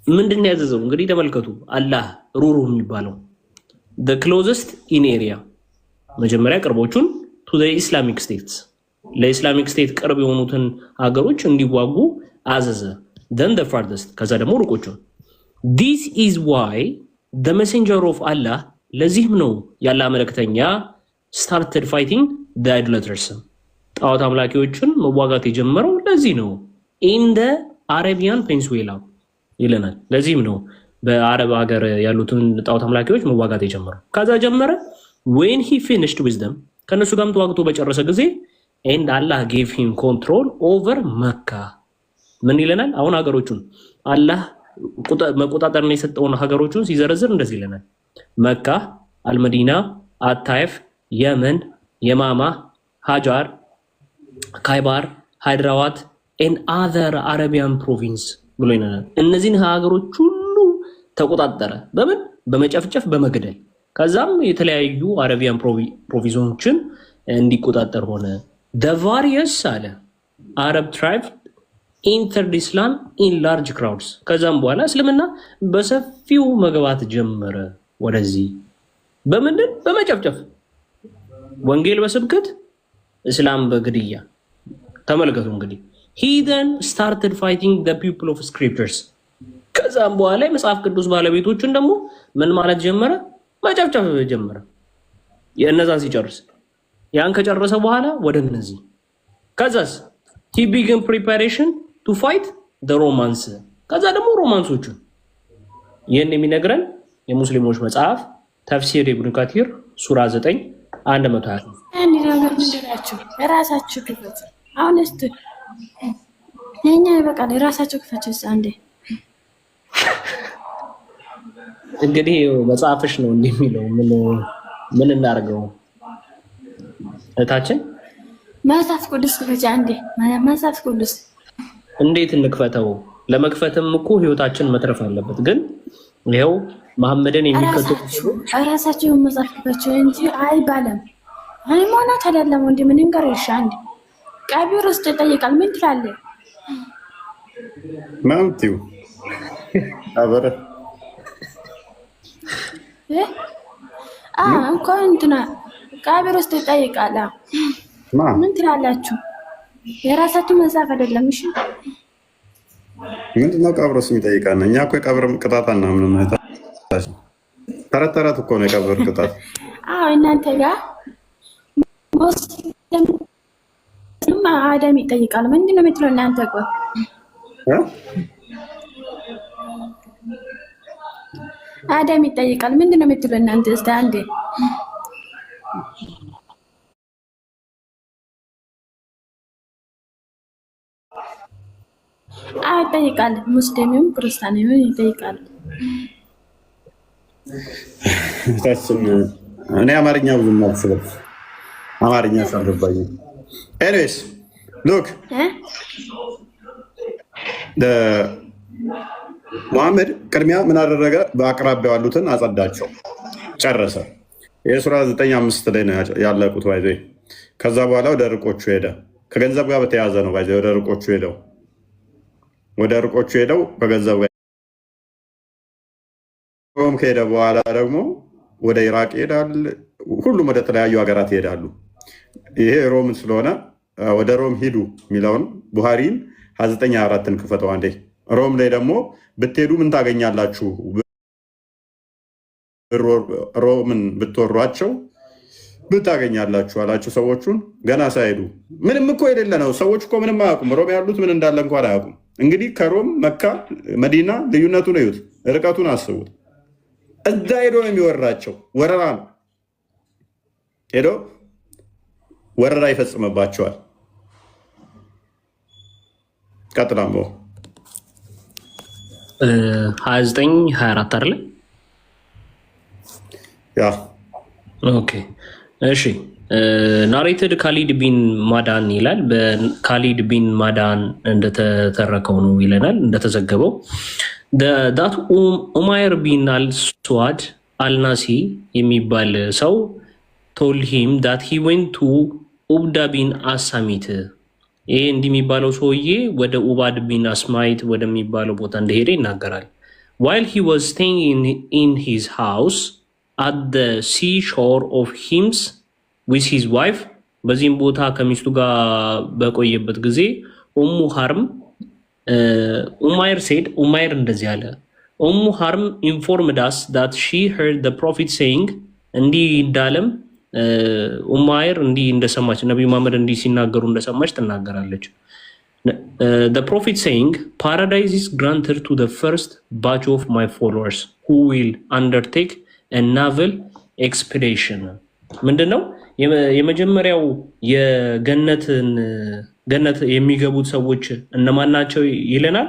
ምንድን ነው ያዘዘው? እንግዲህ ተመልከቱ። አላህ ሩሩህ የሚባለው the closest in area መጀመሪያ ቅርቦቹን to the Islamic states ለኢስላሚክ ስቴት ቅርብ የሆኑትን ሀገሮች እንዲዋጉ አዘዘ። then the farthest ከዛ ደግሞ ሩቆቹን። this is why the messenger of Allah ለዚህም ነው ያላህ መልእክተኛ started fighting the idolaters ጣዖት አምላኪዎችን መዋጋት የጀመረው ለዚህ ነው። in the Arabian Peninsula ይለናል። ለዚህም ነው በአረብ ሀገር ያሉትን ጣዖት አምላኪዎች መዋጋት የጀመረው። ከዛ ጀመረ when he finished with them ከነሱ ጋርም ተዋግቶ በጨረሰ ጊዜ and Allah gave him control over Mecca ምን ይለናል? አሁን ሀገሮቹን አላህ መቆጣጠርን የሰጠውን ሀገሮቹን ሲዘረዝር እንደዚህ ይለናል። መካ፣ አልመዲና፣ አታይፍ፣ የመን፣ የማማ፣ ሃጃር፣ ካይባር፣ ሃይድራዋት and other Arabian province ብሎ ይለናል። እነዚህን ሀገሮች ሁሉ ተቆጣጠረ። በምን? በመጨፍጨፍ በመግደል። ከዛም የተለያዩ አረቢያን ፕሮቪንሶችን እንዲቆጣጠር ሆነ። the various አለ Arab tribe entered Islam in large crowds ከዛም በኋላ እስልምና በሰፊው መግባት ጀመረ ወደዚህ። በምንድን? በመጨፍጨፍ፣ ወንጌል በስብከት፣ እስላም በግድያ። ተመልከቱ እንግዲህ he then started fighting the people of scriptures ከዛም በኋላ የመጽሐፍ ቅዱስ ባለቤቶችን ደግሞ ምን ማለት ጀመረ? መጨፍጨፍ ጀመረ። የእነዛን ሲጨርስ ያን ከጨረሰ በኋላ ወደ እነዚህ ከዛስ he began preparation to fight the Romans ከዛ ደግሞ ሮማንሶቹን። ይህን የሚነግረን የሙስሊሞች መጽሐፍ ተፍሲር ኢብኑ ከቲር ሱራ 9:123 አንድ ነገር ምንድናችሁ? የራሳችሁ ክፈት። አሁን እስቲ የኛ ይበቃል። የራሳችሁ ክፈት። አንዴ እንግዲህ መጽሐፍሽ ነው እንደሚለው ምን እናርገው? እታችን መጽሐፍ ቅዱስ ክፈች አንዴ። መጽሐፍ ቅዱስ እንዴት እንክፈተው? ለመክፈትም እኮ ህይወታችን መትረፍ አለበት። ግን ይኸው መሐመድን የሚከተሉ ራሳችሁ መጽሐፍ ክፈች እንጂ አይባልም። ሃይማኖት አይደለም ወንድ ምን እንገርሽ አንዴ ቀቢር ውስጥ ይጠይቃል። ምን ትላለህ? ማምቲው አበረ እኮ እንትና ቀቢር ውስጥ ይጠይቃል። ምን ትላላችሁ? የራሳችሁ መጽሐፍ አይደለም። እሺ ምንድነው ቀብር ውስጥ የሚጠይቃል? እኛ እኮ የቀብር ቅጣት አናምንም። ተረት ተረት እኮ ነው የቀብር ቅጣት። እናንተ ጋር አዳም ይጠይቃል። ምንድን ነው የምትለው እናንተ? ቆይ አዳም ይጠይቃል። ምንድን ነው የምትለው እናንተ? እስኪ አንዴ ይጠይቃል። ሙስሊምም ክርስቲያንም ይጠይቃል። እኔ አማርኛ ብዙ ማስበው አማርኛ ሳልገባኝ ኤኒዌይስ ሉክ ሙሐመድ ቅድሚያ ምን አደረገ? በአቅራቢያው ያሉትን አጸዳቸው፣ ጨረሰ። የሱራ 9:5 ላይ ነው ያለቁት ባይዘ። ከዛ በኋላ ወደ ርቆቹ ሄደ። ከገንዘብ ጋር በተያያዘ ነው ባይዘ ወደ ርቆቹ ሄደው ከገንዘብ ጋር ሮም ከሄደ በኋላ ደግሞ ወደ ኢራቅ ይሄዳል። ሁሉም ወደ ተለያዩ ሀገራት ይሄዳሉ። ይሄ ሮም ስለሆነ ወደ ሮም ሂዱ የሚለውን ቡሃሪን 29:4ን ክፈተው አንዴ። ሮም ላይ ደግሞ ብትሄዱ ምን ታገኛላችሁ? ሮምን ብትወሯቸው ምን ታገኛላችሁ አላቸው ሰዎቹን። ገና ሳይሄዱ ምንም እኮ የሌለ ነው። ሰዎች እኮ ምንም አያውቁም። ሮም ያሉት ምን እንዳለ እንኳን አያውቁም። እንግዲህ ከሮም መካ፣ መዲና ልዩነቱን እዩት፣ ርቀቱን አስቡት። እዛ ሄዶ ነው የሚወራቸው። ወረራ ነው። ሄዶ ወረራ ይፈጽምባቸዋል። ቀጥላም 29:24 አይደለ? ያ ኦኬ እሺ። ናሬትድ ካሊድ ቢን ማዳን ይላል። በካሊድ ቢን ማዳን እንደተተረከው ነው ይለናል፣ እንደተዘገበው ዳት ኡማይር ቢን አልስዋድ አልናሲ የሚባል ሰው ቶል ሂም ዳት ሂ ዌንት ቱ ኡብዳ ቢን አሳሚት። ይሄ እንዲህ የሚባለው ሰውዬ ወደ ኡባድ ቢን አስማይት ወደሚባለው ቦታ እንደሄደ ይናገራል። ዋይል ሂ ዋዝ ስቴይንግ ኢን ሂዝ ሃውስ አት ደ ሲ ሾር ኦፍ ሂምስ ዊዝ ሂዝ ዋይፍ። በዚህም ቦታ ከሚስቱ ጋር በቆየበት ጊዜ ኡሙ ሃርም ኡማይር ሴድ ኡማይር እንደዚህ አለ። ኡሙ ሃርም ኢንፎርምድ አስ ዳት ሺ ሄርድ ደ ፕሮፊት ሴይንግ፣ እንዲህ እንዳለም ኡማይር እንዲህ እንደሰማች ነቢዩ መሐመድ እንዲህ ሲናገሩ እንደሰማች ትናገራለች። ደ ፕሮፊት ሴይንግ ፓራዳይዝ ኢዝ ግራንትድ ቱ ደ ፈርስት ባች ኦፍ ማይ ፎሎወርስ ሁ ዊል አንደርቴክ ናቨል ኤክስፔዲሽን። ምንድን ነው የመጀመሪያው ገነት የሚገቡት ሰዎች እነማን ናቸው ይለናል።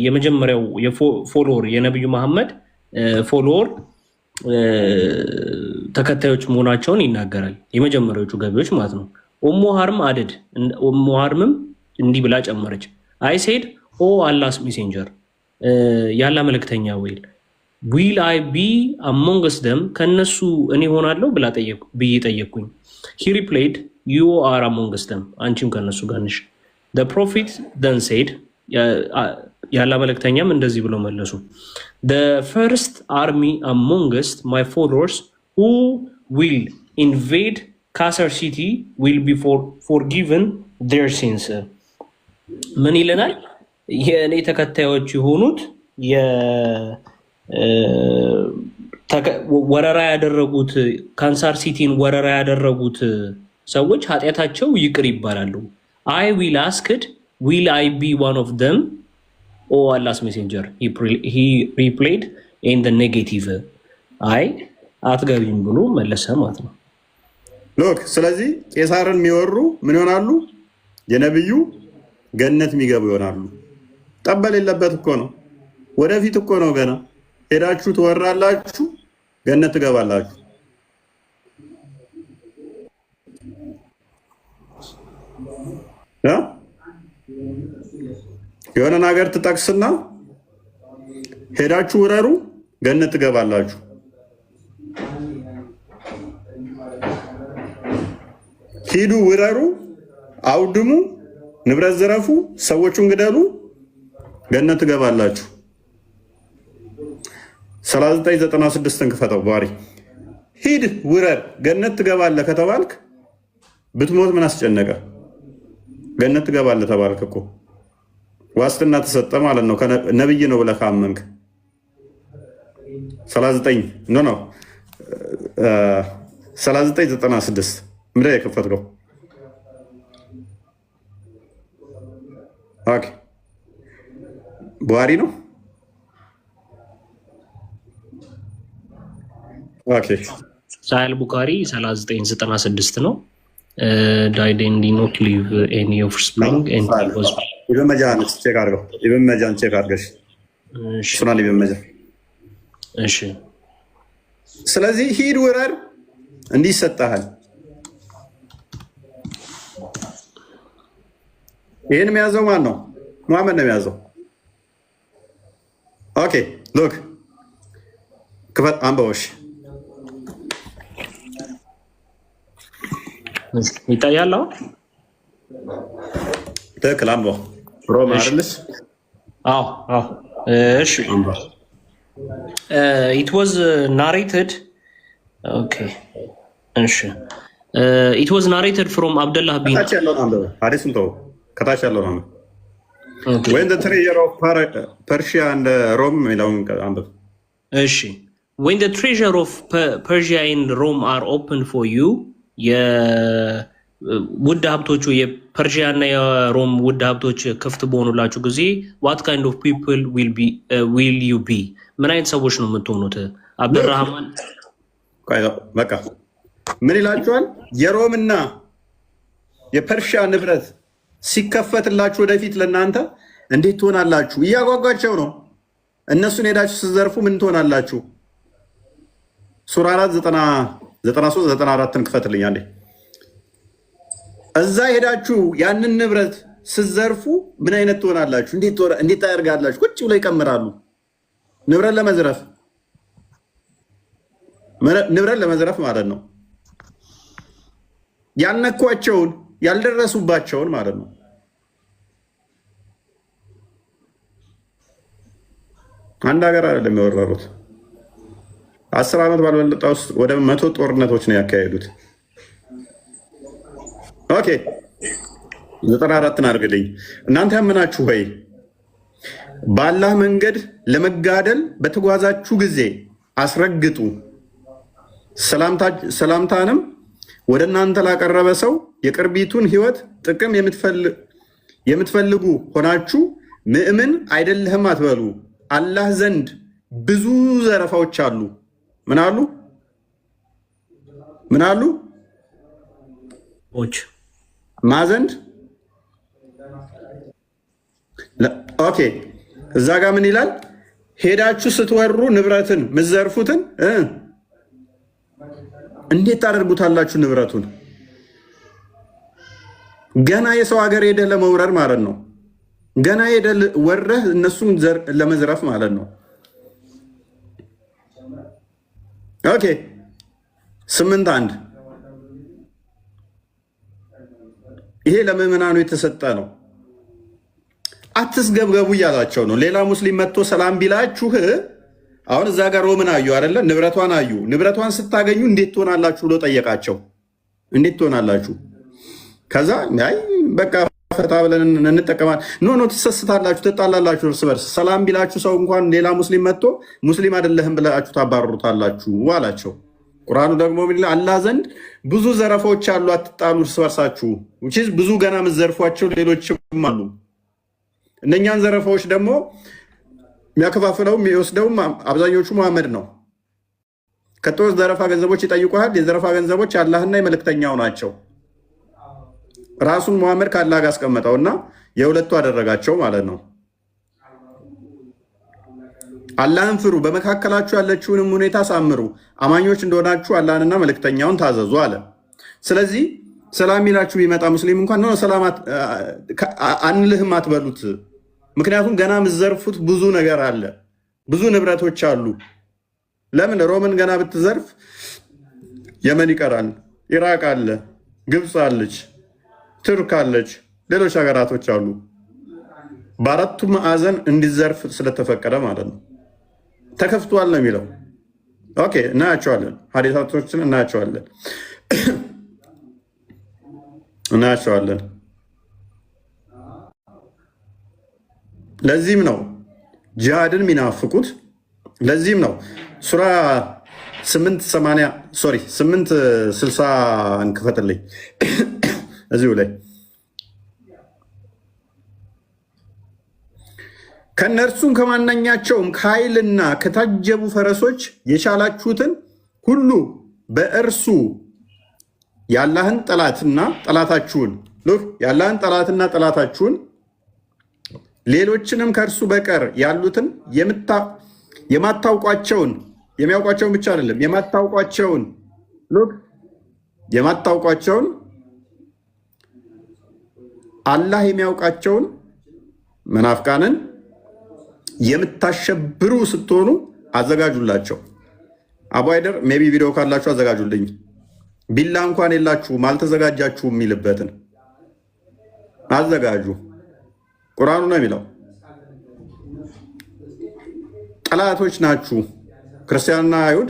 የመጀመሪያው ፎሎወር የነቢዩ መሐመድ ፎሎወር ተከታዮች መሆናቸውን ይናገራል። የመጀመሪያዎቹ ገቢዎች ማለት ነው። ኡሙ ሃርም አድድ ኡሙ ሃርምም እንዲህ ብላ ጨመረች። አይ ሴድ ኦ አላስ ሜሴንጀር ያላ መልእክተኛ ዊል አይ ቢ አሞንግስ ደም ከነሱ እኔ ሆናለሁ ብዬ ጠየቅኩኝ። ሂ ሪፕሌይድ ዩ አር አሞንግስ ደም፣ አንቺም ከነሱ ጋር ነሽ። ደ ፕሮፊት ደን ሴድ ያላ መልእክተኛም እንደዚህ ብለው መለሱ። ደ ፈርስት አርሚ አሞንግስት ማይ ፎሎወርስ ሁ ዊል ኢንቬድ ካሰር ሲቲ ዊል ቢ ፎርጊቨን ዴር ሲንስ። ምን ይለናል? የእኔ ተከታዮች የሆኑት ወረራ ያደረጉት ካንሳር ሲቲን ወረራ ያደረጉት ሰዎች ኃጢአታቸው ይቅር ይባላሉ። አይ ዊል አስክድ ዊል አይ ቢ ዋን ኦፍ ደም ኦ አላስ ሜሴንጀር ሂ ሪፕሌይድ ኢን ደ ኔጌቲቭ። አይ አትገቢም ብሎ መለሰ ማለት ነው። ሎክ ስለዚህ ቄሳርን የሚወሩ ምን ይሆናሉ? የነብዩ ገነት የሚገቡ ይሆናሉ። ጠበል የለበት እኮ ነው። ወደፊት እኮ ነው። ገና ሄዳችሁ ትወራላችሁ፣ ገነት ትገባላችሁ። የሆነን ሀገር ትጠቅስና ሄዳችሁ ውረሩ ገነት ትገባላችሁ። ሂዱ ውረሩ፣ አውድሙ፣ ንብረት ዝረፉ፣ ሰዎቹን ግደሉ፣ ገነት ትገባላችሁ። 3996ን ክፈተው ባሪ። ሂድ ውረር ገነት ትገባለህ ከተባልክ ብትሞት ምን አስጨነቀ? ገነት ትገባለህ ተባልክ እኮ ዋስትና ተሰጠ ማለት ነው። ነብይ ነው ብለህ ካመንክ 3996 ምንድን የከፈትከው? ኦኬ ቡሃሪ ነው። ኦኬ ሳሂህ ቡኻሪ 3996 ነው። died and did not leave any offspring and he was ኢብን መጃን ቼክ አድርገው። ኢብን መጃን ቼክ አድርገሽ ሱናን ኢብን መጃ። እሺ ስለዚህ ሂድ ውረር እንዲህ ይሰጣሃል። ይህን የሚያዘው ማን ነው? ሙሐመድ ነው የሚያዘው። ኦኬ ሎክ ክፈት፣ አንበቦሽ ይታያል። ትክክል። አንበው ሮማ አይደለሽ? አዎ አዎ። እሺ it was narrated. Okay እሺ it was narrated from Abdullah bin ከታች ያለው አንበው ሐዲስን ተው። ከታች ያለው ነው when the treasure of Persia and Rome የሚለውን አንበው። እሺ when the treasure of Persia and Rome are open for you, የውድ ሀብቶቹ የፐርሺያ እና የሮም ውድ ሀብቶች ክፍት በሆኑላችሁ ጊዜ what kind of people will you be? ምን አይነት ሰዎች ነው የምትሆኑት? አብዱራህማን በቃ ምን ይላችኋል? የሮምና የፐርሺያ ንብረት ሲከፈትላችሁ ወደፊት ለእናንተ እንዴት ትሆናላችሁ? እያጓጓቸው ነው። እነሱን ሄዳችሁ ስትዘርፉ ምን ትሆናላችሁ? ሱራ 93-94ን ክፈትልኝ አንዴ። እዛ ሄዳችሁ ያንን ንብረት ስትዘርፉ ምን አይነት ትሆናላችሁ? እንዴት ታደርጋላችሁ? ቁጭ ብለው ይቀምራሉ። ንብረት ለመዝረፍ ማለት ነው። ያልነኳቸውን ያልደረሱባቸውን ማለት ነው። አንድ ሀገር አይደለም የወረሩት። 10 ዓመት ባልበለጠ ውስጥ ወደ 100 ጦርነቶች ነው ያካሄዱት። ኦኬ 94ን አድርግልኝ። እናንተ ያመናችሁ ሆይ በአላህ መንገድ ለመጋደል በተጓዛችሁ ጊዜ አስረግጡ። ሰላምታንም ወደ እናንተ ላቀረበ ሰው የቅርቢቱን ሕይወት ጥቅም የምትፈልጉ ሆናችሁ ምእምን አይደለህም አትበሉ። አላህ ዘንድ ብዙ ዘረፋዎች አሉ። ምን አሉ? ማዘንድ ኦኬ። እዛ ጋር ምን ይላል? ሄዳችሁ ስትወሩ ንብረትን ምዘርፉትን እንዴት ታደርጉታላችሁ? ንብረቱን ገና የሰው ሀገር ሄደህ ለመውረር ማለት ነው። ገና ሄደህ ወረህ እነሱን ለመዝረፍ ማለት ነው። ኦኬ 8:1 ይሄ ለምዕመናኑ የተሰጠ ነው። አትስገብገቡ እያላቸው ነው። ሌላ ሙስሊም መጥቶ ሰላም ቢላችሁ አሁን እዛ ጋር ሮምን አዩ አይደለ? ንብረቷን አዩ። ንብረቷን ስታገኙ እንዴት ትሆናላችሁ ብሎ ጠየቃቸው። እንዴት ትሆናላችሁ? ከዛ አይ በቃ ፈታ ብለን እንጠቀማለን። ኖ ትሰስታላችሁ፣ ትጣላላችሁ እርስ በርስ። ሰላም ቢላችሁ ሰው እንኳን ሌላ ሙስሊም መጥቶ ሙስሊም አይደለህም ብላችሁ ታባርሩታላችሁ አላቸው። ቁርአኑ ደግሞ ምን ይላል? አላህ ዘንድ ብዙ ዘረፎች አሉ፣ አትጣሉ እርስ በርሳችሁ። ብዙ ገና የምትዘርፏቸው ሌሎችም አሉ። እነኛን ዘረፋዎች ደግሞ የሚያከፋፍለው የሚወስደውም አብዛኞቹ መሐመድ ነው። ከጦስ ዘረፋ ገንዘቦች ይጠይቁሃል። የዘረፋ ገንዘቦች አላህና የመልእክተኛው ናቸው። ራሱን መሐመድ ከአላህ ጋር አስቀመጠውና የሁለቱ አደረጋቸው ማለት ነው። አላህን ፍሩ፣ በመካከላችሁ ያለችውንም ሁኔታ ሳምሩ፣ አማኞች እንደሆናችሁ አላህንና መልእክተኛውን ታዘዙ አለ። ስለዚህ ሰላም ይላችሁ ቢመጣ ሙስሊም እንኳን ነው ሰላም አንልህም አትበሉት። ምክንያቱም ገና የምትዘርፉት ብዙ ነገር አለ፣ ብዙ ንብረቶች አሉ። ለምን ሮምን ገና ብትዘርፍ የመን ይቀራል፣ ኢራቅ አለ፣ ግብፅ አለች፣ ቱርክ አለች፣ ሌሎች ሀገራቶች አሉ። በአራቱ ማዕዘን እንዲዘርፍ ስለተፈቀደ ማለት ነው። ተከፍቷል ነው የሚለው። ኦኬ እናያቸዋለን፣ ሀዲሳቶችን እናያቸዋለን እናያቸዋለን። ለዚህም ነው ጂሃድን የሚናፍቁት። ለዚህም ነው ሱራ 860 እንክፈትልኝ እዚሁ ላይ ከነርሱም ከማናኛቸውም ከኃይልና ከታጀቡ ፈረሶች የቻላችሁትን ሁሉ በእርሱ የአላህን ጠላትና ጠላታችሁን የአላህን ጠላትና ጠላታችሁን ሌሎችንም ከእርሱ በቀር ያሉትን የማታውቋቸውን የሚያውቋቸውን ብቻ አይደለም የማታውቋቸውን አላህ የሚያውቃቸውን መናፍቃንን የምታሸብሩ ስትሆኑ አዘጋጁላቸው። አቡ አይደር ሜቢ ቪዲዮ ካላችሁ አዘጋጁልኝ። ቢላ እንኳን የላችሁም አልተዘጋጃችሁም የሚልበትን አዘጋጁ። ቁርአኑ ነው የሚለው ጠላቶች ናችሁ ክርስቲያንና አይሁድ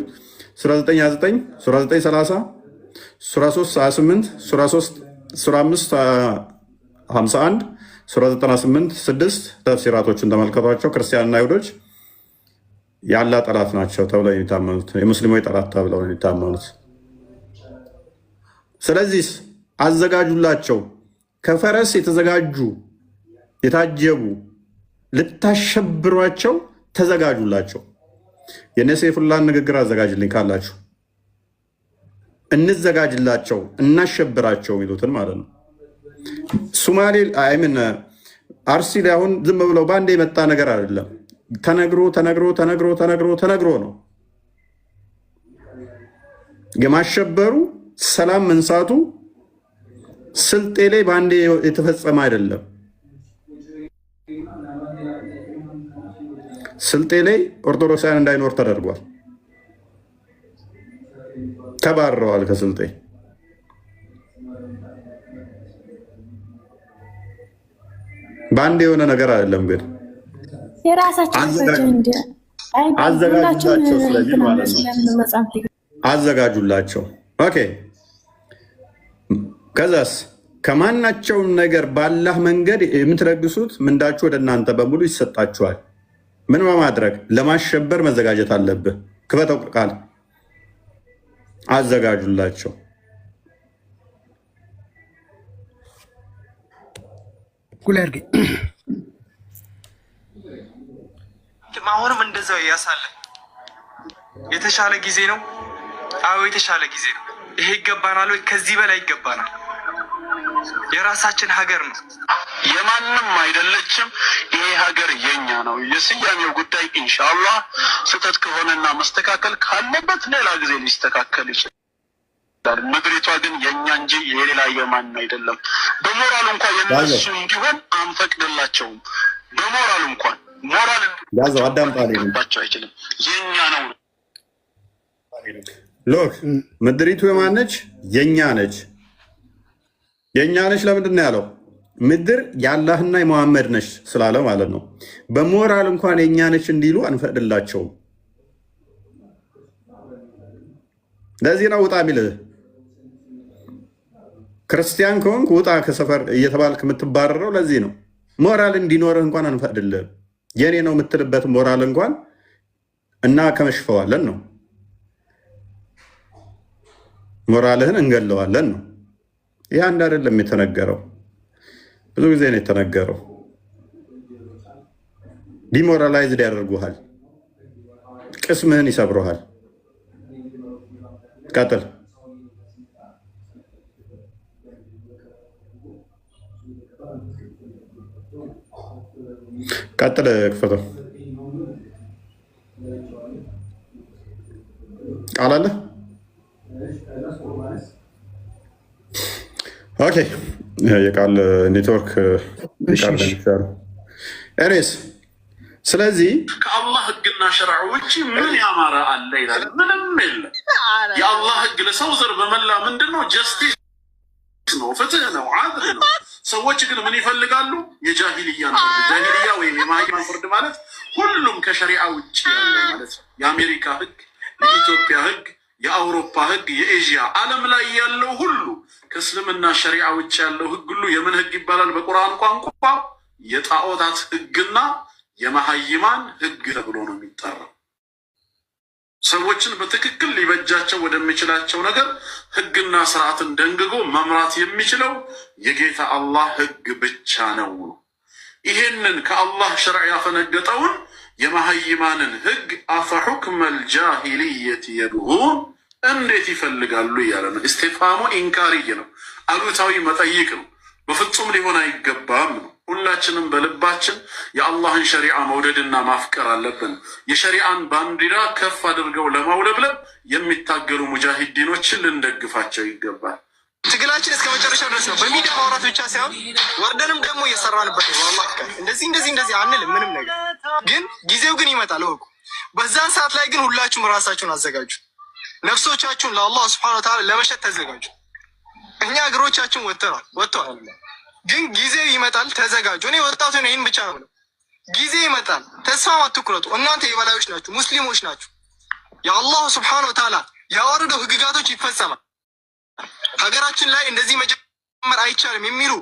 ሱራ 9:29 ሱራ 9:30 ሱራ 3:28 ሱራ 5:51 ሱራ 98:6 ተፍሲራቶችን ተመልከቷቸው። ክርስቲያንና አይሁዶች ያላ ጠላት ናቸው ተብለው የሚታመኑት የሙስሊሞች ጠላት ተብለው የሚታመኑት። ስለዚህ አዘጋጁላቸው፣ ከፈረስ የተዘጋጁ የታጀቡ ልታሸብሯቸው ተዘጋጁላቸው። የነ ሰይፉላህን ንግግር አዘጋጅልኝ ካላችሁ እንዘጋጅላቸው፣ እናሸብራቸው የሚሉትን ማለት ነው። ሶማሌ አይምን አርሲ ላይ አሁን ዝም ብለው በአንድ የመጣ ነገር አይደለም። ተነግሮ ነው የማሸበሩ ሰላም መንሳቱ ስልጤ ላይ በአንድ የተፈጸመ አይደለም። ስልጤ ላይ ኦርቶዶክሳውያን እንዳይኖር ተደርጓል። ተባረዋል ከስልጤ። በአንድ የሆነ ነገር አይደለም። ግን አዘጋጁላቸው። ስለዚህ ማለት ነው አዘጋጁላቸው። ኦኬ። ከዛስ ከማናቸውም ነገር ባላህ መንገድ የምትለግሱት ምንዳችሁ ወደ እናንተ በሙሉ ይሰጣችኋል። ምን በማድረግ ለማሸበር መዘጋጀት አለብህ። ክፈተው ቃል አዘጋጁላቸው። አሁንም እንደዛው ያሳለ የተሻለ ጊዜ ነው። አዎ የተሻለ ጊዜ ነው። ይሄ ይገባናል ወይ? ከዚህ በላይ ይገባናል። የራሳችን ሀገር ነው፣ የማንም አይደለችም። ይሄ ሀገር የኛ ነው። የስያሜው ጉዳይ ኢንሻአላህ ስህተት ከሆነና መስተካከል ካለበት ሌላ ጊዜ ሊስተካከል ይችላል። ምድሪቷ ግን የኛ እንጂ የሌላ የማን አይደለም። በሞራል እንኳን የነሱ እንዲሆን አንፈቅድላቸውም። በሞራል እንኳን ሞራል ያዘው አዳምጣለሁ አይችልም። የኛ ነው። ሎክ ምድሪቱ የማነች? የኛ ነች። የኛ ነች። ለምንድን ነው ያለው? ምድር የአላህና የመሐመድ ነች ስላለ ማለት ነው። በሞራል እንኳን የኛ ነች እንዲሉ አንፈቅድላቸውም። ለዚህ ነው ውጣ የሚልህ። ክርስቲያን ከሆንክ ውጣ ከሰፈር እየተባልክ የምትባረረው ለዚህ ነው። ሞራል እንዲኖርህ እንኳን አንፈቅድልህም። የኔ ነው የምትልበት ሞራል እንኳን እና ከመሽፈዋለን ነው። ሞራልህን እንገለዋለን ነው። ይህ አንድ አይደለም የተነገረው፣ ብዙ ጊዜ ነው የተነገረው። ዲሞራላይዝድ ያደርጉሃል፣ ቅስምህን ይሰብረሃል። ቀጥል። ቀጥል። ክፈተው። ቃል አለ። ኦኬ የቃል ኔትወርክ ይቃል ኤሬስ ስለዚህ ከአላህ ህግና ሸርዕ ውጭ ምን ያማረ አለ ይላል። ምንም የለም። የአላህ ህግ ለሰው ዘር በመላ ምንድነው? ጀስቲስ ነው፣ ፍትህ ነው፣ አድል ነው። ሰዎች ግን ምን ይፈልጋሉ? የጃሂልያ ነው። ጃሂልያ ወይም የማይማን ፍርድ ማለት ሁሉም ከሸሪዓ ውጭ ያለ ማለት ነው። የአሜሪካ ህግ፣ የኢትዮጵያ ህግ፣ የአውሮፓ ህግ፣ የኤዥያ ዓለም ላይ ያለው ሁሉ ከእስልምና ሸሪዓ ውጭ ያለው ህግ ሁሉ የምን ህግ ይባላል? በቁርአን ቋንቋ የጣዖታት ህግና የመሀይማን ህግ ተብሎ ነው የሚጠራው። ሰዎችን በትክክል ሊበጃቸው ወደሚችላቸው ነገር ህግና ስርዓትን ደንግጎ መምራት የሚችለው የጌታ አላህ ህግ ብቻ ነው። ይሄንን ከአላህ ሸርዕ ያፈነገጠውን የመሀይማንን ህግ አፈሑክመል ጃሂልየት የብጉን እንዴት ይፈልጋሉ እያለ ነው። ኢስቲፍሃሙ ኢንካሪይ ነው፣ አሉታዊ መጠይቅ ነው። በፍጹም ሊሆን አይገባም ነው። ሁላችንም በልባችን የአላህን ሸሪዓ መውደድና ማፍቀር አለብን። የሸሪዓን ባንዲራ ከፍ አድርገው ለማውለብለብ የሚታገሉ ሙጃሂዲኖችን ልንደግፋቸው ይገባል። ትግላችን እስከ መጨረሻ ድረስ ነው። በሚዲያ ማውራት ብቻ ሳይሆን ወርደንም ደግሞ እየሰራንበት ነው። አላህ እንደዚህ አንልም ምንም ነገር ግን ጊዜው ግን ይመጣል እወቁ። በዛን ሰዓት ላይ ግን ሁላችሁም ራሳችሁን አዘጋጁ። ነፍሶቻችሁን ለአላህ ሱብሓነሁ ወተዓላ ለመሸጥ ተዘጋጁ። እኛ እግሮቻችን ወጥተዋል ግን ጊዜው ይመጣል፣ ተዘጋጁ። እኔ ወጣቱ ነኝ፣ ይህን ብቻ ነው። ጊዜ ይመጣል፣ ተስፋ አትቁረጡ። እናንተ የበላዮች ናችሁ፣ ሙስሊሞች ናችሁ። የአላህ ሱብሓነሁ ወተዓላ ያወረደው ህግጋቶች ይፈጸማል። ሀገራችን ላይ እንደዚህ መጀመር አይቻልም የሚሉ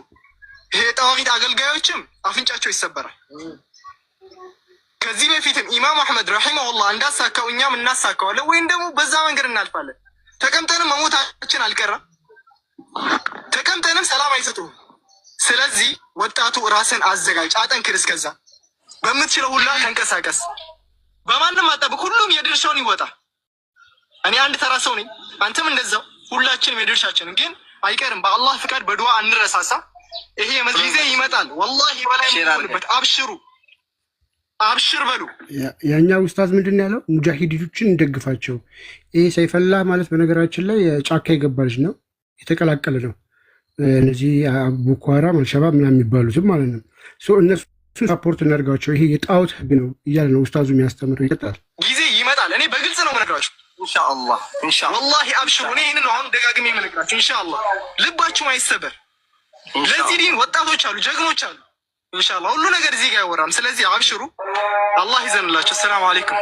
ይሄ ጣዋቂት አገልጋዮችም አፍንጫቸው ይሰበራል። ከዚህ በፊትም ኢማም አሕመድ ረሒመሁላህ እንዳሳካው እኛም እናሳካዋለን፣ ወይም ደግሞ በዛ መንገድ እናልፋለን። ተቀምጠንም መሞታችን አልቀረም፣ ተቀምጠንም ሰላም አይሰጡም። ስለዚህ ወጣቱ ራስን አዘጋጅ፣ አጠንክር። እስከዛ በምትችለው ሁላ ተንቀሳቀስ። በማንም አጠብቅ፣ ሁሉም የድርሻውን ይወጣ። እኔ አንድ ተራ ሰው ነኝ፣ አንተም እንደዛው። ሁላችንም የድርሻችንን ግን አይቀርም። በአላህ ፍቃድ በዱዓ እንረሳሳ። ይሄ ጊዜ ይመጣል፣ ወላሂ በላይ የሚሆንበት። አብሽር በሉ። ያኛ ኡስታዝ ምንድን ነው ያለው? ሙጃሂዶችን እንደግፋቸው። ይሄ ሰይፈላህ ማለት በነገራችን ላይ ጫካ የገባ ልጅ ነው፣ የተቀላቀለ ነው። እነዚህ ቦኮ ሃራም አልሸባብ ምናምን የሚባሉትም ማለት ነው። እነሱን ሳፖርት እናደርጋቸው። ይሄ የጣዖት ህግ ነው እያለ ነው ኡስታዙ የሚያስተምረው። ይቀጥላል። ጊዜ ይመጣል። እኔ በግልጽ ነው የምነግራችሁ። ኢንሻአላህ ወላሂ አብሽሩ። እኔ ይህንን አሁን ደጋግሜ የምነግራችሁ ኢንሻአላህ። ልባችሁም አይሰበር። ለዚህ ዲን ወጣቶች አሉ፣ ጀግኖች አሉ። ኢንሻአላህ ሁሉ ነገር እዚህ ጋር አይወራም። ስለዚህ አብሽሩ፣ አላህ ይዘንላችሁ። ሰላም አለይኩም።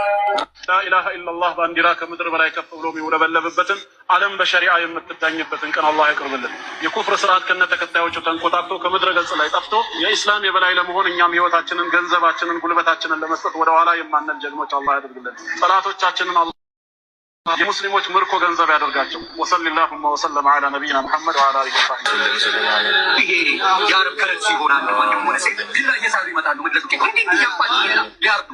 ላኢላሃ ኢለላህ ባንዲራ ከምድር በላይ ከፍ ብሎ የሚውለበለብበትን ዓለም በሸሪዓ የምትዳኝበትን ቀን አላህ ያቅርብልን። የኩፍር ስርዓት ከነ ተከታዮቹ ተንኮታክቶ ከምድረ ገጽ ላይ ጠፍቶ የኢስላም የበላይ ለመሆን እኛም ህይወታችንን፣ ገንዘባችንን፣ ጉልበታችንን ለመስጠት ወደኋላ የማንል ጀግኖች አላህ ያደርግልን። ጠላቶቻችንን የሙስሊሞች ምርኮ ገንዘብ ያደርጋቸው። ወሰለላሁ ወሰለም ዐላ ነቢይና ሙሐመድ ወዐላ አሊሂ ወሰሕቢሂ። ይሄ የአረብ ከረንሲ ይሆናል። ወንድም ሆነ ሴት ቢላ እየሳሉ ይመጣሉ። መድረሱ እንዴት ይያባል ሊያርዱ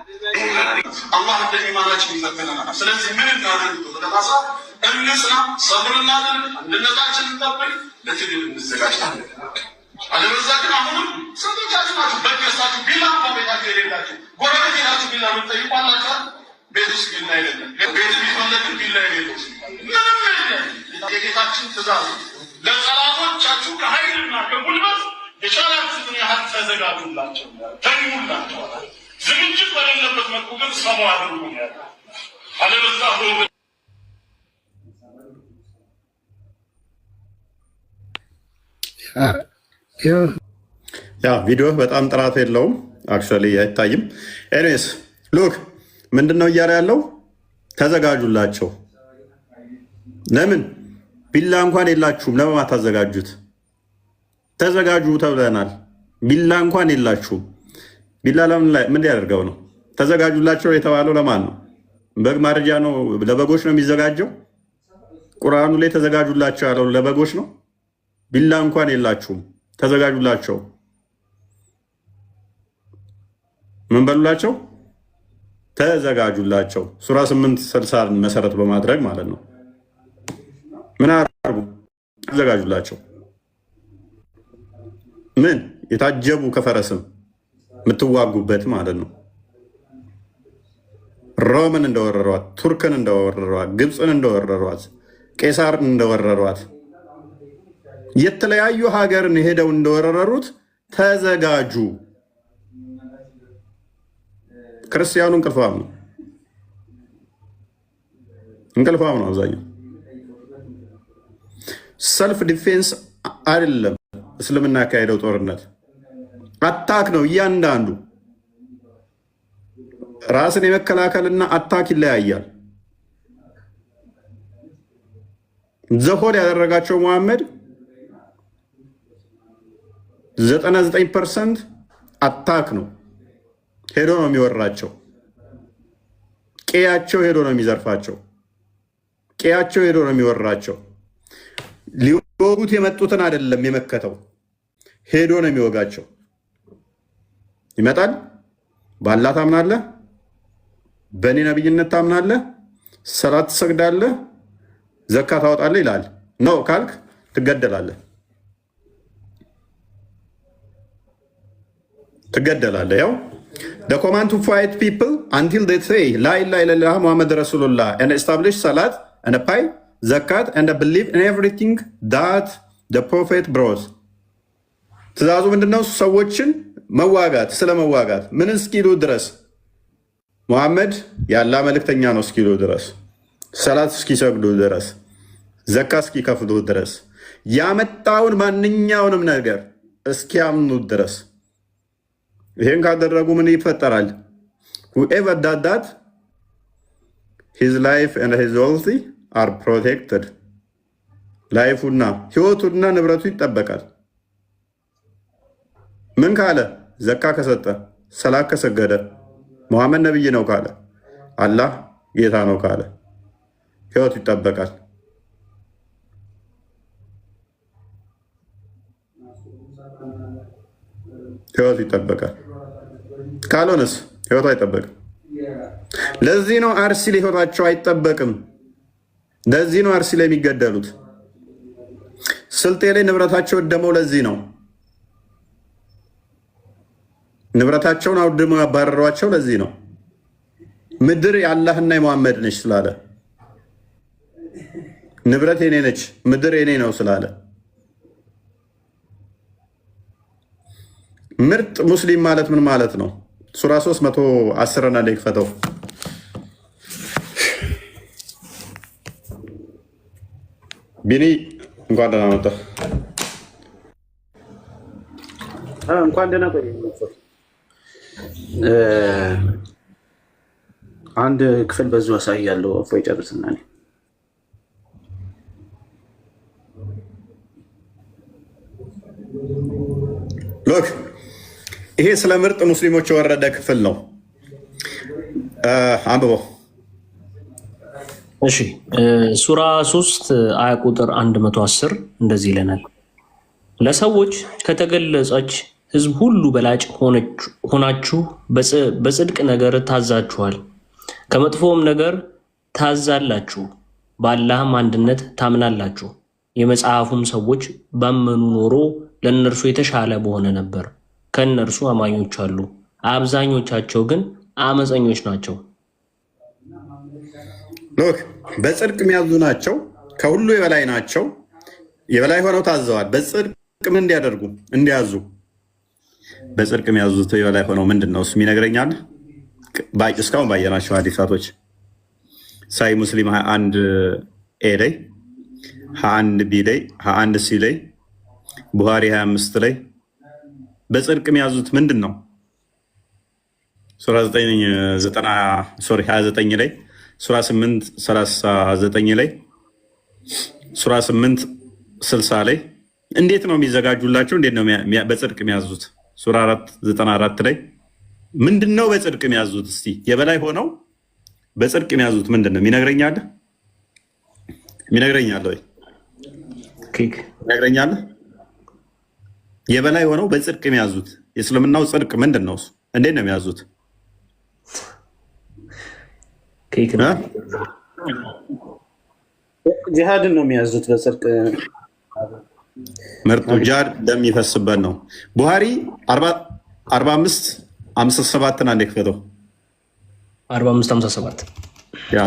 አላህ እንደ ኢማናችን ይፈተነናል። ስለዚህ ምን እናደርግ? ተባሳ እንስራ፣ ሰብር እናድርግ፣ አንድነታችንን እንጠብቅ፣ ለትግል እንዘጋጃለን። አለበለዚያ ግን አሁንም ስንቶቻችሁ ናችሁ በደስታችሁ ቢላ ቤታችሁ የሌላችሁ ጎረቤት ሄዳችሁ ቢላ ምንጠይቋላችኋል? ቤት ውስጥ ቢላ የለም። ቤት ቢፈለግ ቢላ የሌለው ምንም የለም። የጌታችን ትእዛዝ ለጠላቶቻችሁ ከኃይልና ከጉልበት የቻላችሁትን ያህል ተዘጋጁላቸው፣ ተኙላቸው። ዝግጅት በሌለበት መልኩ ግን ሰሙ አድርጉ ያለ አለበዛ ያ ቪዲዮ በጣም ጥራት የለውም፣ አክቹዋሊ አይታይም። ኤኒዌይስ ሉክ ምንድን ነው እያለ ያለው? ተዘጋጁላቸው። ለምን ቢላ እንኳን የላችሁም? ለምን አታዘጋጁት? ተዘጋጁ ተብለናል። ቢላ እንኳን የላችሁም። ቢላ ምን ያደርገው ነው? ተዘጋጁላቸው የተባለው ለማን ነው? በግ ማረጃ ነው? ለበጎች ነው የሚዘጋጀው? ቁርአኑ ላይ ተዘጋጁላቸው ያለው ለበጎች ነው። ቢላ እንኳን የላችሁም፣ ተዘጋጁላቸው። ምን በሉላቸው? ተዘጋጁላቸው። ሱራ 8:60 መሰረት በማድረግ ማለት ነው። ምን አርጉ? ተዘጋጁላቸው። ምን የታጀቡ ከፈረስም የምትዋጉበት ማለት ነው። ሮምን እንደወረሯት፣ ቱርክን እንደወረሯት፣ ግብፅን እንደወረሯት፣ ቄሳርን እንደወረሯት የተለያዩ ሀገርን ሄደው እንደወረሩት ተዘጋጁ። ክርስቲያኑ እንቅልፋም ነው። አብዛኛው ሰልፍ ዲፌንስ አይደለም። እስልምና ያካሄደው ጦርነት አታክ ነው። እያንዳንዱ ራስን የመከላከልና አታክ ይለያያል። ዘሆድ ያደረጋቸው መሐመድ 99% አታክ ነው። ሄዶ ነው የሚወራቸው። ቀያቸው ሄዶ ነው የሚዘርፋቸው። ቀያቸው ሄዶ ነው የሚወራቸው። ሊወጉት የመጡትን አይደለም የመከተው፣ ሄዶ ነው የሚወጋቸው። ይመጣል። በአላህ ታምናለህ፣ በእኔ ነብይነት ታምናለህ፣ ሰላት ትሰግዳለህ፣ ዘካ ታወጣለህ ይላል። ነው ካልክ ትገደላለህ። ያው the command to fight people until they say la ilaha illallah muhammad rasulullah and establish salat and pay zakat and believe in everything that the prophet brought። ትእዛዙ ምንድነው? ሰዎችን መዋጋት፣ ስለመዋጋት ምን እስኪሉ ድረስ ሙሐመድ ያላ መልእክተኛ ነው እስኪሉ ድረስ፣ ሰላት እስኪሰግዱ ድረስ፣ ዘካ እስኪከፍሉ ድረስ፣ ያመጣውን ማንኛውንም ነገር እስኪያምኑ ድረስ። ይሄን ካደረጉ ምን ይፈጠራል? whoever does that his life and his wealth are protected። ላይፉና ህይወቱና ንብረቱ ይጠበቃል። ምን ካለ? ዘካ ከሰጠ፣ ሰላት ከሰገደ፣ ሙሐመድ ነብይ ነው ካለ፣ አላህ ጌታ ነው ካለ ህይወቱ ይጠበቃል። ህይወቱ ይጠበቃል። ካልሆነስ ህይወቱ አይጠበቅም። ለዚህ ነው አርሲ ላይ ህይወታቸው አይጠበቅም። ለዚህ ነው አርሲ ላይ የሚገደሉት። ስልጤ ላይ ንብረታቸው ወደመው ለዚህ ነው። ንብረታቸውን አውድመው ያባረሯቸው ለዚህ ነው። ምድር የአላህና የሙሐመድ ነች ስላለ፣ ንብረት የኔ ነች ምድር የኔ ነው ስላለ። ምርጥ ሙስሊም ማለት ምን ማለት ነው? ሱራ 310 እና ላይ ክፈተው። ቢኒ እንኳን ደህና መጣህ። እንኳን ደህና ቆይ። አንድ ክፍል በዙ አሳያለሁ። እፎይ ጨርስና እኔ ሎክ ይሄ ስለ ምርጥ ሙስሊሞች የወረደ ክፍል ነው። አንብበው። እሺ ሱራ 3 አያ ቁጥር 110 እንደዚህ ይለናል። ለሰዎች ከተገለጸች ህዝብ ሁሉ በላጭ ሆናችሁ በጽድቅ ነገር ታዛችኋል፣ ከመጥፎም ነገር ታዛላችሁ፣ በአላህም አንድነት ታምናላችሁ። የመጽሐፉም ሰዎች ባመኑ ኖሮ ለእነርሱ የተሻለ በሆነ ነበር። ከእነርሱ አማኞች አሉ፣ አብዛኞቻቸው ግን አመፀኞች ናቸው። ሎክ በጽድቅ የሚያዙ ናቸው፣ ከሁሉ የበላይ ናቸው። የበላይ ሆነው ታዘዋል። በጽድቅ ምን እንዲያደርጉ እንዲያዙ። በጽድቅ የሚያዙት የበላይ ሆነው ምንድን ነው እሱ ይነግረኛል። እስካሁን ባየናቸው ሐዲሳቶች ሳይ ሙስሊም 21 ኤ ላይ 21 ቢ ላይ 21 ሲ ላይ ቡሃሪ 25 ላይ በጽድቅ የሚያዙት ምንድን ነው? ሱራ 29 ላይ ሱራ 8 39 ላይ ሱራ 8 60 ላይ እንዴት ነው የሚዘጋጁላቸው? እንዴት ነው በጽድቅ የሚያዙት? ሱራ 4 94 ላይ ምንድን ነው በጽድቅ የሚያዙት? እስቲ የበላይ ሆነው በጽድቅ የሚያዙት ምንድን ነው ይነግረኛል? ወይ ይነግረኛል? የበላይ ሆነው በጽድቅ የሚያዙት የእስልምናው ጽድቅ ምንድን ነው? እንዴት ነው የሚያዙት? ጂሃድን ነው የሚያዙት በጽድቅ። ምርጡ ጂሃድ እንደሚፈስበት ነው። ቡሃሪ 45 57 አንዴ ክፈተው። 45 57 ያ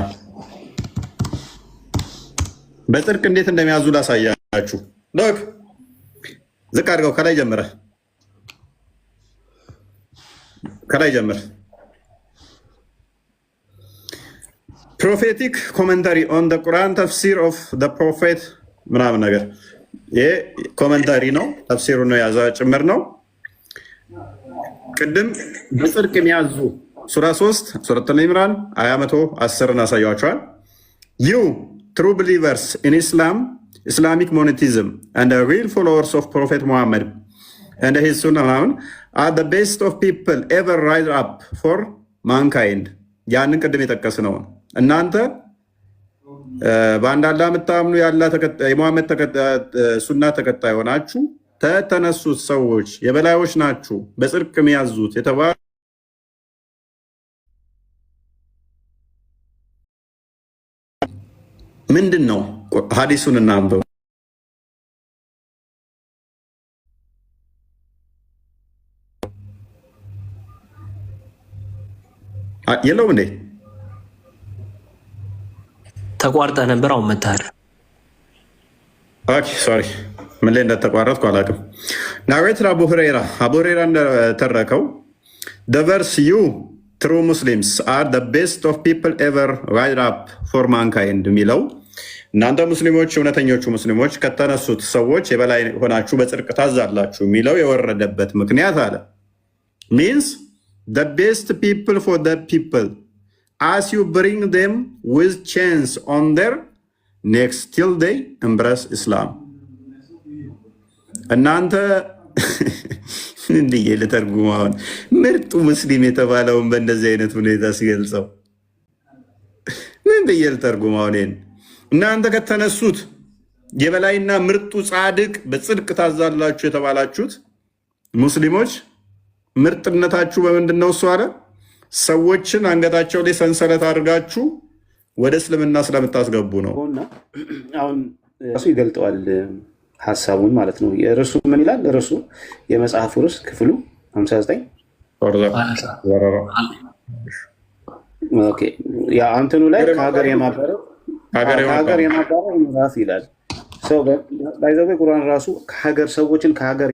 በጽድቅ እንዴት እንደሚያዙ ላሳያችሁ። ሎክ ዝቅ አድርገው ከላይ ጀምር። ፕሮፌቲክ ኮመንታሪ ኦን ደ ቁርአን ተፍሲር ኦፍ ደ ፕሮፌት ምናምን ነገር ይሄ ኮመንታሪ ነው፣ ተፍሲሩ ነው የያዘ ጭምር ነው። ቅድም በጽድቅ የሚያዙ ሱራ 3 ሱረት ኢምራን አያ 110 አሳያችኋል። ዩ ትሩ ብሊቨርስ ኢን ኢስላም ኢስላሚክ ሞኖቲዝም and the real followers of Prophet Muhammad and his sunnah are the best of people ever rise up for mankind። ያንን ቅድም የጠቀስ ነው። እናንተ በአንድ አላህ የምታምኑ የሙሐመድ ሱና ተከታይ ሆናችሁ ተተነሱት ሰዎች የበላዮች ናችሁ በጽድቅ የሚያዙት የተባሉ ምንድን ነው? ሀዲሱን እናንብብ። የለውም እንዴ? ተቋርጠ ነበር። አሁን መታል። ኦኬ ሶሪ፣ ምን ላይ እንደተቋረጥኩ አላውቅም። ናሬትር አቡ ሁረይራ እንደተረከው the verse you true Muslims are the best of people ever rise up for mankind የሚለው እናንተ ሙስሊሞች እውነተኞቹ ሙስሊሞች ከተነሱት ሰዎች የበላይ ሆናችሁ በጽድቅ ታዛላችሁ የሚለው የወረደበት ምክንያት አለ means the best people for the people as you bring them with chains on their necks till they embrace Islam። እናንተ እንዲህ ልተርጉም አሁን ምርጡ ሙስሊም የተባለውን በእንደዚህ አይነት ሁኔታ ሲገልጸው ምን ብዬ ልተርጉም አሁን? እናንተ ከተነሱት የበላይና ምርጡ ጻድቅ በጽድቅ ታዛላችሁ የተባላችሁት ሙስሊሞች ምርጥነታችሁ በምንድን ነው? እሱ አለ ሰዎችን አንገታቸው ላይ ሰንሰለት አድርጋችሁ ወደ እስልምና ስለምታስገቡ ነው። አሁን እሱ ይገልጠዋል ሀሳቡን ማለት ነው። ርዕሱ ምን ይላል? ርዕሱ የመጽሐፉ ርዕስ ክፍሉ 59 አንትኑ ላይ ከሀገር የማባረር ምዕራፍ ይላል። ባይዘዌ ቁርአን ራሱ ከሀገር ሰዎችን ከሀገር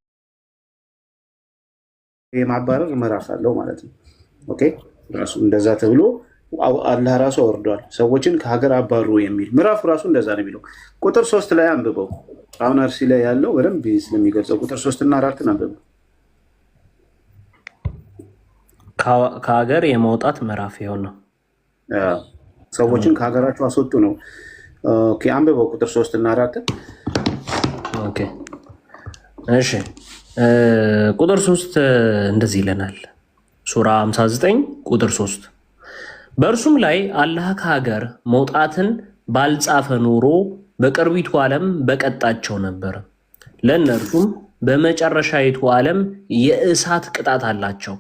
የማባረር ምዕራፍ አለው ማለት ነው። ኦኬ ራሱ እንደዛ ተብሎ አላህ ራሱ አወርዷል። ሰዎችን ከሀገር አባሩ የሚል ምዕራፍ ራሱ እንደዛ ነው የሚለው። ቁጥር 3 ላይ አንብበው። አሁን አርሲ ላይ ያለው በደንብ ስለሚገልጸው ቁጥር 3 እና 4 አንብበው። ከሀገር የመውጣት ምዕራፍ ይሆን ነው። ሰዎችን ከሀገራቸው አስወጡ ነው። ኦኬ አንብበው ቁጥር 3 እና 4። ኦኬ እሺ ቁጥር 3 እንደዚህ ይለናል። ሱራ 59 ቁጥር 3 በእርሱም ላይ አላህ ከሀገር መውጣትን ባልጻፈ ኖሮ በቅርቢቱ ዓለም በቀጣቸው ነበር። ለእነርሱም በመጨረሻይቱ ዓለም የእሳት ቅጣት አላቸው።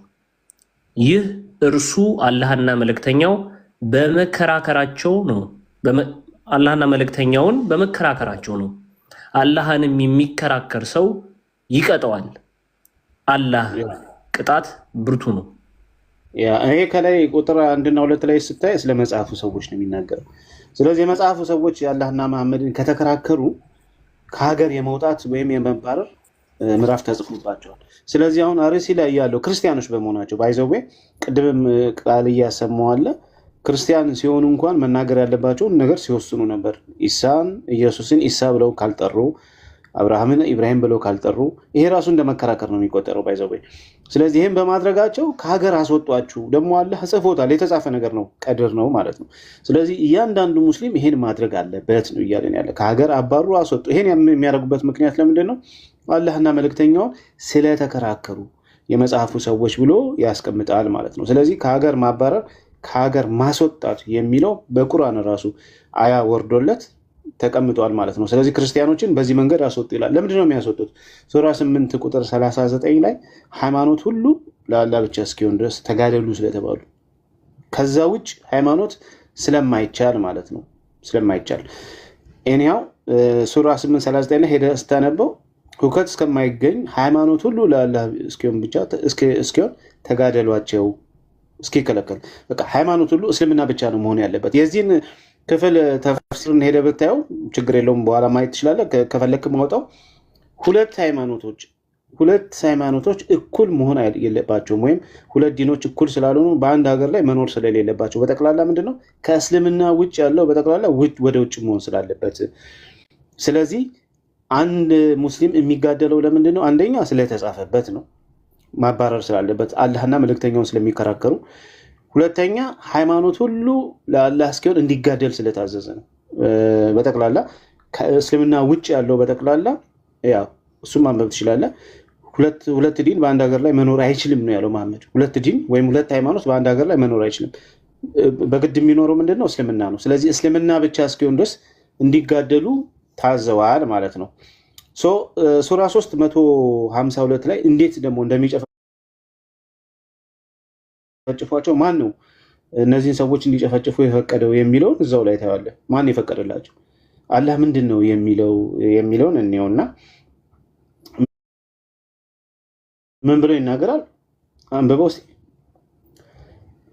ይህ እርሱ አላህና መልእክተኛው በመከራከራቸው ነው። አላህና መልእክተኛውን በመከራከራቸው ነው። አላህንም የሚከራከር ሰው ይቀጠዋል። አላህ ቅጣት ብርቱ ነው። ይሄ ከላይ ቁጥር 1 እና 2 ላይ ስታይ ስለ መጽሐፉ ሰዎች ነው የሚናገረው። ስለዚህ የመጽሐፉ ሰዎች የአላህና መሐመድን ከተከራከሩ ከሀገር የመውጣት ወይም የመባረር ምዕራፍ ተጽፎባቸዋል። ስለዚህ አሁን አርሲ ላይ ያለው ክርስቲያኖች በመሆናቸው ባይዘዌ ቅድምም ቃል እያሰማዋለ ክርስቲያን ሲሆኑ እንኳን መናገር ያለባቸውን ነገር ሲወስኑ ነበር። ኢየሱስን ኢሳ ብለው ካልጠሩ፣ አብርሃምን ኢብራሂም ብለው ካልጠሩ ይሄ ራሱ እንደመከራከር ነው የሚቆጠረው ባይዘዌ። ስለዚህ ይህም በማድረጋቸው ከሀገር አስወጧችሁ ደግሞ አላህ ጽፎታል። የተጻፈ ነገር ነው፣ ቀድር ነው ማለት ነው። ስለዚህ እያንዳንዱ ሙስሊም ይሄን ማድረግ አለበት ነው እያለን ያለ። ከሀገር አባሩ አስወጡ። ይሄን የሚያደርጉበት ምክንያት ለምንድን ነው? አላህና መልእክተኛውን ስለተከራከሩ የመጽሐፉ ሰዎች ብሎ ያስቀምጣል ማለት ነው። ስለዚህ ከሀገር ማባረር ከሀገር ማስወጣት የሚለው በቁርአን ራሱ አያ ወርዶለት ተቀምጧል ማለት ነው። ስለዚህ ክርስቲያኖችን በዚህ መንገድ አስወጡ ይላል። ለምንድን ነው የሚያስወጡት? ሱራ 8 ቁጥር 39 ላይ ሃይማኖት ሁሉ ለአላህ ብቻ እስኪሆን ድረስ ተጋደሉ ስለተባሉ፣ ከዛ ውጭ ሃይማኖት ስለማይቻል ማለት ነው። ስለማይቻል እኔያው ሱራ 8:39 ላይ ሄደ ስታነበው ሁከት እስከማይገኝ ሃይማኖት ሁሉ ለአላህ እስኪሆን ብቻ እስኪሆን ተጋደሏቸው እስኪከለከል፣ በቃ ሃይማኖት ሁሉ እስልምና ብቻ ነው መሆን ያለበት። የዚህን ክፍል ተፍሲርን ሄደ ብታየው ችግር የለውም፣ በኋላ ማየት ትችላለህ። ከፈለክ ማውጣው 2 ሃይማኖቶች ሁለት ሃይማኖቶች እኩል መሆን የለባቸውም፣ ወይም ሁለት ዲኖች እኩል ስላልሆኑ በአንድ ሀገር ላይ መኖር ስለሌለባቸው በጠቅላላ ምንድነው ከእስልምና ውጭ ያለው በጠቅላላ ወደ ውጭ መሆን ስላለበት። ስለዚህ አንድ ሙስሊም የሚጋደለው ለምንድን ነው? አንደኛ ስለተጻፈበት ነው፣ ማባረር ስላለበት አላህና መልእክተኛውን ስለሚከራከሩ። ሁለተኛ ሃይማኖት ሁሉ ለአላህ እስኪሆን እንዲጋደል ስለታዘዘ ነው። በጠቅላላ ከእስልምና ውጭ ያለው በጠቅላላ ያው እሱም ማንበብ ትችላለህ። ሁለት ዲን በአንድ ሀገር ላይ መኖር አይችልም ነው ያለው መሐመድ። ሁለት ዲን ወይም ሁለት ሃይማኖት በአንድ ሀገር ላይ መኖር አይችልም። በግድ የሚኖረው ምንድን ነው? እስልምና ነው። ስለዚህ እስልምና ብቻ እስኪሆን ድረስ እንዲጋደሉ ታዘዋል ማለት ነው። ሱራ 352 ላይ እንዴት ደግሞ እንደሚጨፈጭፏቸው ማን ነው እነዚህን ሰዎች እንዲጨፈጭፉ የፈቀደው የሚለውን እዛው ላይ ታያለህ። ማን የፈቀደላቸው? አላህ ምንድን ነው የሚለውን እንየውና ምን ብሎ ይናገራል? አንብበው እስኪ።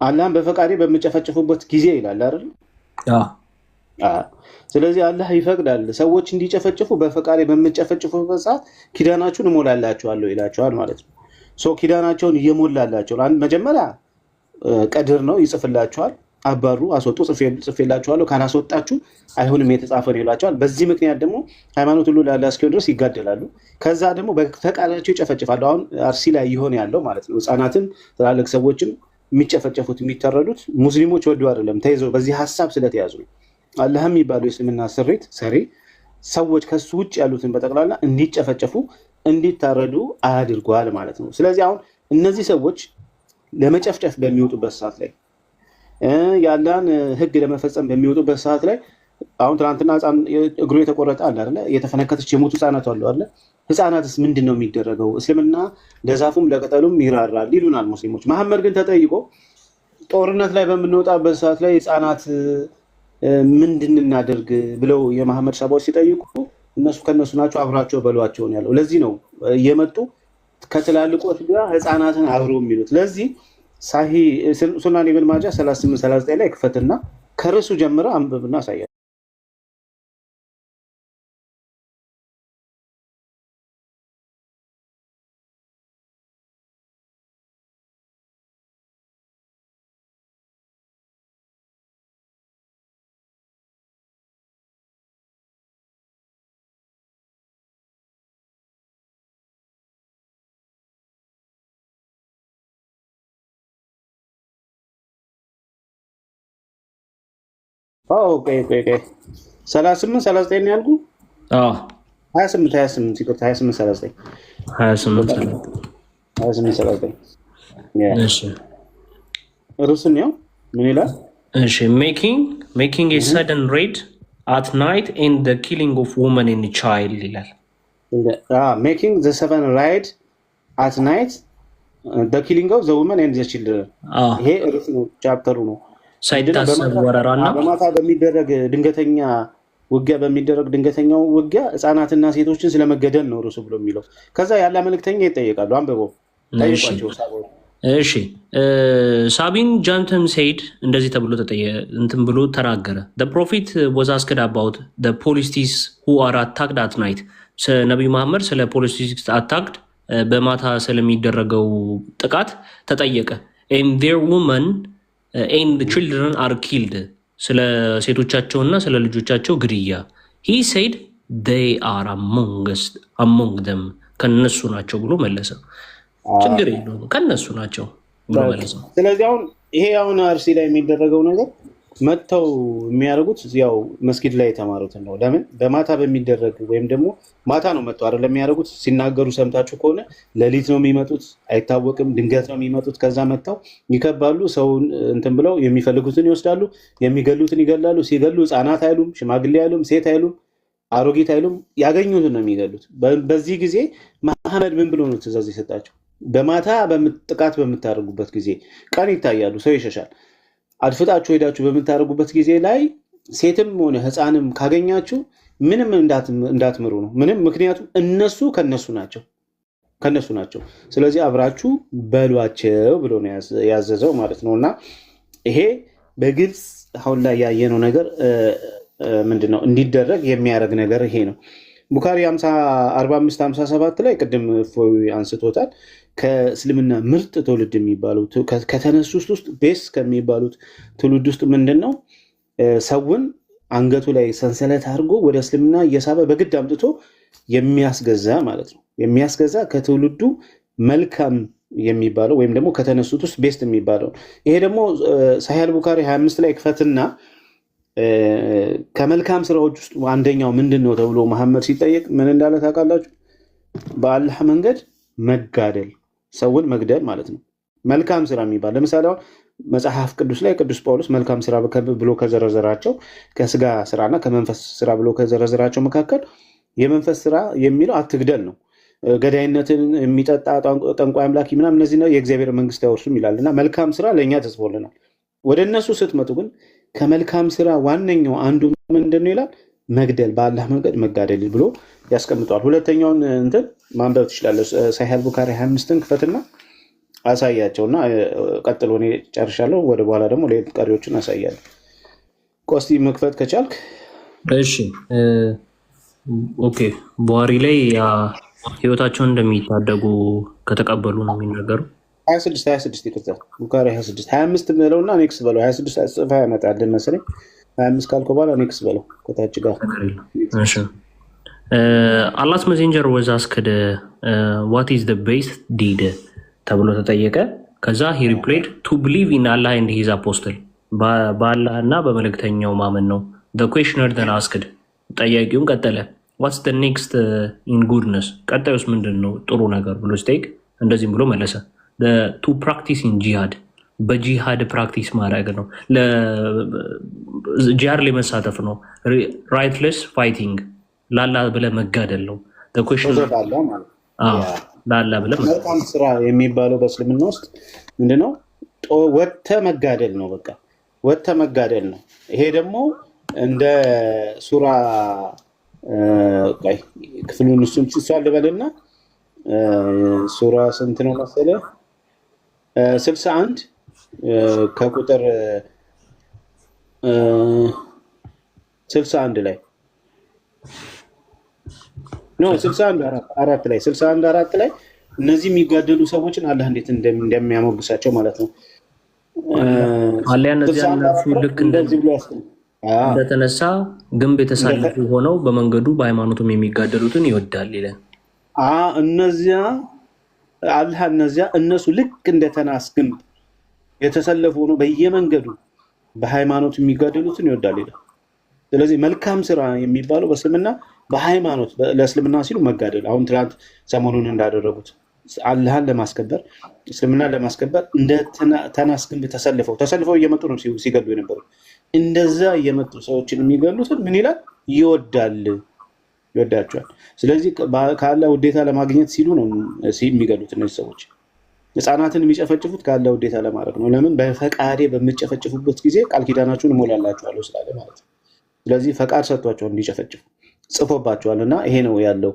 አላህን በፈቃዴ በምጨፈጭፉበት ጊዜ ይላል አይደል? ስለዚህ አላህ ይፈቅዳል ሰዎች እንዲጨፈጭፉ። በፈቃዴ በምጨፈጭፉበት ሰዓት ኪዳናችሁን እሞላላችኋለሁ ይላቸዋል ማለት ነው። ኪዳናቸውን እየሞላላቸው መጀመሪያ ቀድር ነው፣ ይጽፍላችኋል። አባሩ፣ አስወጡ፣ ጽፌላችኋለሁ፣ ካላስወጣችሁ አይሆንም የተጻፈ ነው ይላቸዋል። በዚህ ምክንያት ደግሞ ሃይማኖት ሁሉ ለአላህ እስኪሆን ድረስ ይጋደላሉ። ከዛ ደግሞ በፈቃዳቸው ይጨፈጭፋሉ። አሁን አርሲ ላይ ይሆን ያለው ማለት ነው። ህፃናትን፣ ትላልቅ ሰዎችን የሚጨፈጨፉት የሚታረዱት ሙስሊሞች ወዱ አይደለም፣ ተይዘው በዚህ ሀሳብ ስለተያዙ ነው። አላህ የሚባለው የእስልምና ስሬት ሰዎች ከሱ ውጭ ያሉትን በጠቅላላ እንዲጨፈጨፉ እንዲታረዱ አድርጓል ማለት ነው። ስለዚህ አሁን እነዚህ ሰዎች ለመጨፍጨፍ በሚወጡበት ሰዓት ላይ ያለን ህግ ለመፈጸም በሚወጡበት ሰዓት ላይ አሁን ትናንትና እግሩ የተቆረጠ አለ አይደለ? የተፈነከተች የሞቱ ህፃናት አሉ አይደለ? ህፃናትስ ምንድን ነው የሚደረገው? እስልምና ለዛፉም ለቅጠሉም ይራራል ይሉናል ሙስሊሞች። መሐመድ ግን ተጠይቆ ጦርነት ላይ በምንወጣበት ሰዓት ላይ ህፃናት ምንድን እናደርግ ብለው የመሐመድ ሰባዎች ሲጠይቁ እነሱ ከነሱ ናቸው አብራቸው በሏቸውን ያለው። ለዚህ ነው እየመጡ ከትላልቆች ጋር ህፃናትን አብሮ የሚሉት። ለዚህ ሳሂ ሱናን ኢብን ማጃ 3839 ላይ ክፈትና ከርሱ ጀምረ አንብብና አሳያለሁ። ኦኬ 38 39 ነው ያልኩህ። 28 ይቅርታ 28 39 እሺ ሩስን ነው ምን ይላል? እሺ making a sudden raid at night and the killing of woman and child ይላል። making the sudden raid at night the killing of the woman and the children ይሄ ሩስ ነው ቻፕተሩ ነው። ሳይታሰብ ወረራና በማታ በሚደረግ ድንገተኛው ውጊያ ህፃናትና ሴቶችን ስለመገደል ነው ርሱ ብሎ የሚለው። ከዛ ያለ መልእክተኛ ይጠየቃሉ። አንብበው ጠይቋቸው። እሺ ሳቢን ጃንተን ሴድ እንደዚህ ተብሎ እንትን ብሎ ተናገረ። the prophet was asked about the policies who are attacked at night ነብዩ መሐመድ ስለ ፖሊሲስ አታክድ በማታ ስለሚደረገው ጥቃት ተጠየቀ። and their women and the children are killed ስለ ሴቶቻቸውና ስለ ልጆቻቸው ግድያ he said they are among them ከነሱ ናቸው ብሎ መለሰ። ችግር የለውም ከነሱ ናቸው ብሎ መለሰ። ስለዚህ አሁን አርሲ ላይ የሚደረገው ነገር መጥተው የሚያደርጉት ያው መስጊድ ላይ የተማሩትን ነው። ለምን በማታ በሚደረግ ወይም ደግሞ ማታ ነው መጥተው አይደለም የሚያደርጉት። ሲናገሩ ሰምታችሁ ከሆነ ሌሊት ነው የሚመጡት፣ አይታወቅም፣ ድንገት ነው የሚመጡት። ከዛ መጥተው ይከባሉ፣ ሰውን እንትን ብለው የሚፈልጉትን ይወስዳሉ፣ የሚገሉትን ይገላሉ። ሲገሉ ህፃናት አይሉም፣ ሽማግሌ አይሉም፣ ሴት አይሉም፣ አሮጊት አይሉም፣ ያገኙትን ነው የሚገሉት። በዚህ ጊዜ መሐመድ ምን ብሎ ነው ትእዛዝ የሰጣቸው? በማታ ጥቃት በምታደርጉበት ጊዜ ቀን ይታያሉ፣ ሰው ይሸሻል። አድፍጣችሁ ሄዳችሁ በምታደርጉበት ጊዜ ላይ ሴትም ሆነ ህፃንም ካገኛችሁ ምንም እንዳትምሩ ነው። ምንም ምክንያቱም እነሱ ከነሱ ናቸው። ስለዚህ አብራችሁ በሏቸው ብሎ ነው ያዘዘው ማለት ነው። እና ይሄ በግልጽ አሁን ላይ ያየነው ነገር ምንድነው እንዲደረግ የሚያደርግ ነገር ይሄ ነው። ቡኻሪ 45 57 ላይ ቅድም እፎይ አንስቶታል። ከእስልምና ምርጥ ትውልድ የሚባለው ከተነሱት ውስጥ ቤስ ከሚባሉት ትውልድ ውስጥ ምንድን ነው ሰውን አንገቱ ላይ ሰንሰለት አድርጎ ወደ እስልምና እየሳበ በግድ አምጥቶ የሚያስገዛ ማለት ነው። የሚያስገዛ ከትውልዱ መልካም የሚባለው ወይም ደግሞ ከተነሱት ውስጥ ቤስት የሚባለው ይሄ ደግሞ ሳሂህ ቡኻሪ 25 ላይ ክፈትና ከመልካም ስራዎች ውስጥ አንደኛው ምንድን ነው ተብሎ መሐመድ ሲጠየቅ ምን እንዳለ ታውቃላችሁ? በአላህ መንገድ መጋደል፣ ሰውን መግደል ማለት ነው። መልካም ስራ የሚባል ለምሳሌ አሁን መጽሐፍ ቅዱስ ላይ ቅዱስ ጳውሎስ መልካም ስራ ብሎ ከዘረዘራቸው ከስጋ ስራና ከመንፈስ ስራ ብሎ ከዘረዘራቸው መካከል የመንፈስ ስራ የሚለው አትግደል ነው። ገዳይነትን የሚጠጣ ጠንቋይ አምላኪ ምናምን እነዚህ ነው የእግዚአብሔር መንግስት አይወርሱም ይላል እና መልካም ስራ ለእኛ ተጽፎልናል። ወደ እነሱ ስትመጡ ግን ከመልካም ስራ ዋነኛው አንዱ ምንድን ነው ይላል? መግደል፣ በአላህ መንገድ መጋደል ብሎ ያስቀምጠዋል። ሁለተኛውን እንትን ማንበብ ትችላለህ። ሳሂህ ቡኻሪ 25ን ክፈትና አሳያቸውና ቀጥሎ እኔ ጨርሻለሁ። ወደ በኋላ ደግሞ ሌሎች ቀሪዎችን አሳያለሁ። ቆስቲ መክፈት ከቻልክ እሺ። ኦኬ ቡኻሪ ላይ ህይወታቸውን እንደሚታደጉ ከተቀበሉ ነው የሚናገሩ። 26 ይቅርታ፣ ቡኻሪ 25 በለውና ኔክስት በለው። 26 ጽፋ ያመጣል መሰለኝ። 25 ካልኩ በኋላ ኔክስት በለው ከታች ጋር። እሺ አላህስ ሜሴንጀር ወዝ አስክድ ዋት ኢዝ ዘ ቤስት ዲድ ተብሎ ተጠየቀ። ከዛ ሂ ሪፕላይድ ቱ ቢሊቭ ኢን አላህ ኤንድ ሂዝ አፖስትል፣ በአላህ እና በመልእክተኛው ማመን ነው። ዘ ኩዌሽነር ዘን አስክድ፣ ጠያቂውም ቀጠለ ዋትስ ዘ ኔክስት ኢን ጉድነስ፣ ቀጣዩስ ምንድን ነው ጥሩ ነገር ብሎ ሲጠይቅ እንደዚህም ብሎ መለሰ ቱ ፕራክቲስ ኢን ጂሃድ፣ በጂሃድ ፕራክቲስ ማድረግ ነው። ጂሃድ ላይ መሳተፍ ነው። ራይትለስ ፋይቲንግ፣ ላላ ብለህ መጋደል ነው። ላላ ብለህ መልካም ስራ የሚባለው በእስልምና ውስጥ ምንድነው? ወጥተህ መጋደል ነው። በቃ ወጥተህ መጋደል ነው። ይሄ ደግሞ እንደ ሱራ ክፍሉን እሱን ልበልና ሱራ ስንት ነው መሰለህ? 61 ከቁጥር 61 ላይ ነው 61 4 ላይ እነዚህ የሚጋደሉ ሰዎችን አላህ እንዴት እንደሚያሞግሳቸው ማለት ነው። አለያ እነዚህ ያለፉ ልክ እንደዚህ ብሎ እንደተነሳ ግንብ የተሳለፉ ሆነው በመንገዱ በሃይማኖቱም የሚጋደሉትን ይወዳል ይላል። እነዚያ አላህ እነሱ ልክ እንደተናስ ግንብ የተሰለፉ ሆነው በየመንገዱ በሃይማኖት የሚጋደሉትን ይወዳል ይላል። ስለዚህ መልካም ስራ የሚባለው በእስልምና በሃይማኖት ለእስልምና ሲሉ መጋደል፣ አሁን ትናንት ሰሞኑን እንዳደረጉት አላህን ለማስከበር እስልምናን ለማስከበር እንደ ተናስ ግንብ ተሰልፈው እየመጡ ነው ሲገሉ የነበሩ። እንደዛ እየመጡ ሰዎችን የሚገሉትን ምን ይላል? ይወዳቸዋል። ስለዚህ ከአላህ ውዴታ ለማግኘት ሲሉ ነው የሚገሉት እነዚህ ሰዎች። ህፃናትን የሚጨፈጭፉት ከአላህ ውዴታ ለማድረግ ነው። ለምን? በፈቃዴ በምጨፈጭፉበት ጊዜ ቃል ኪዳናችሁን እሞላላችኋለሁ ስላለ ማለት ነው። ስለዚህ ፈቃድ ሰጥቷቸዋል እንዲጨፈጭፉ ጽፎባቸዋል። እና ይሄ ነው ያለው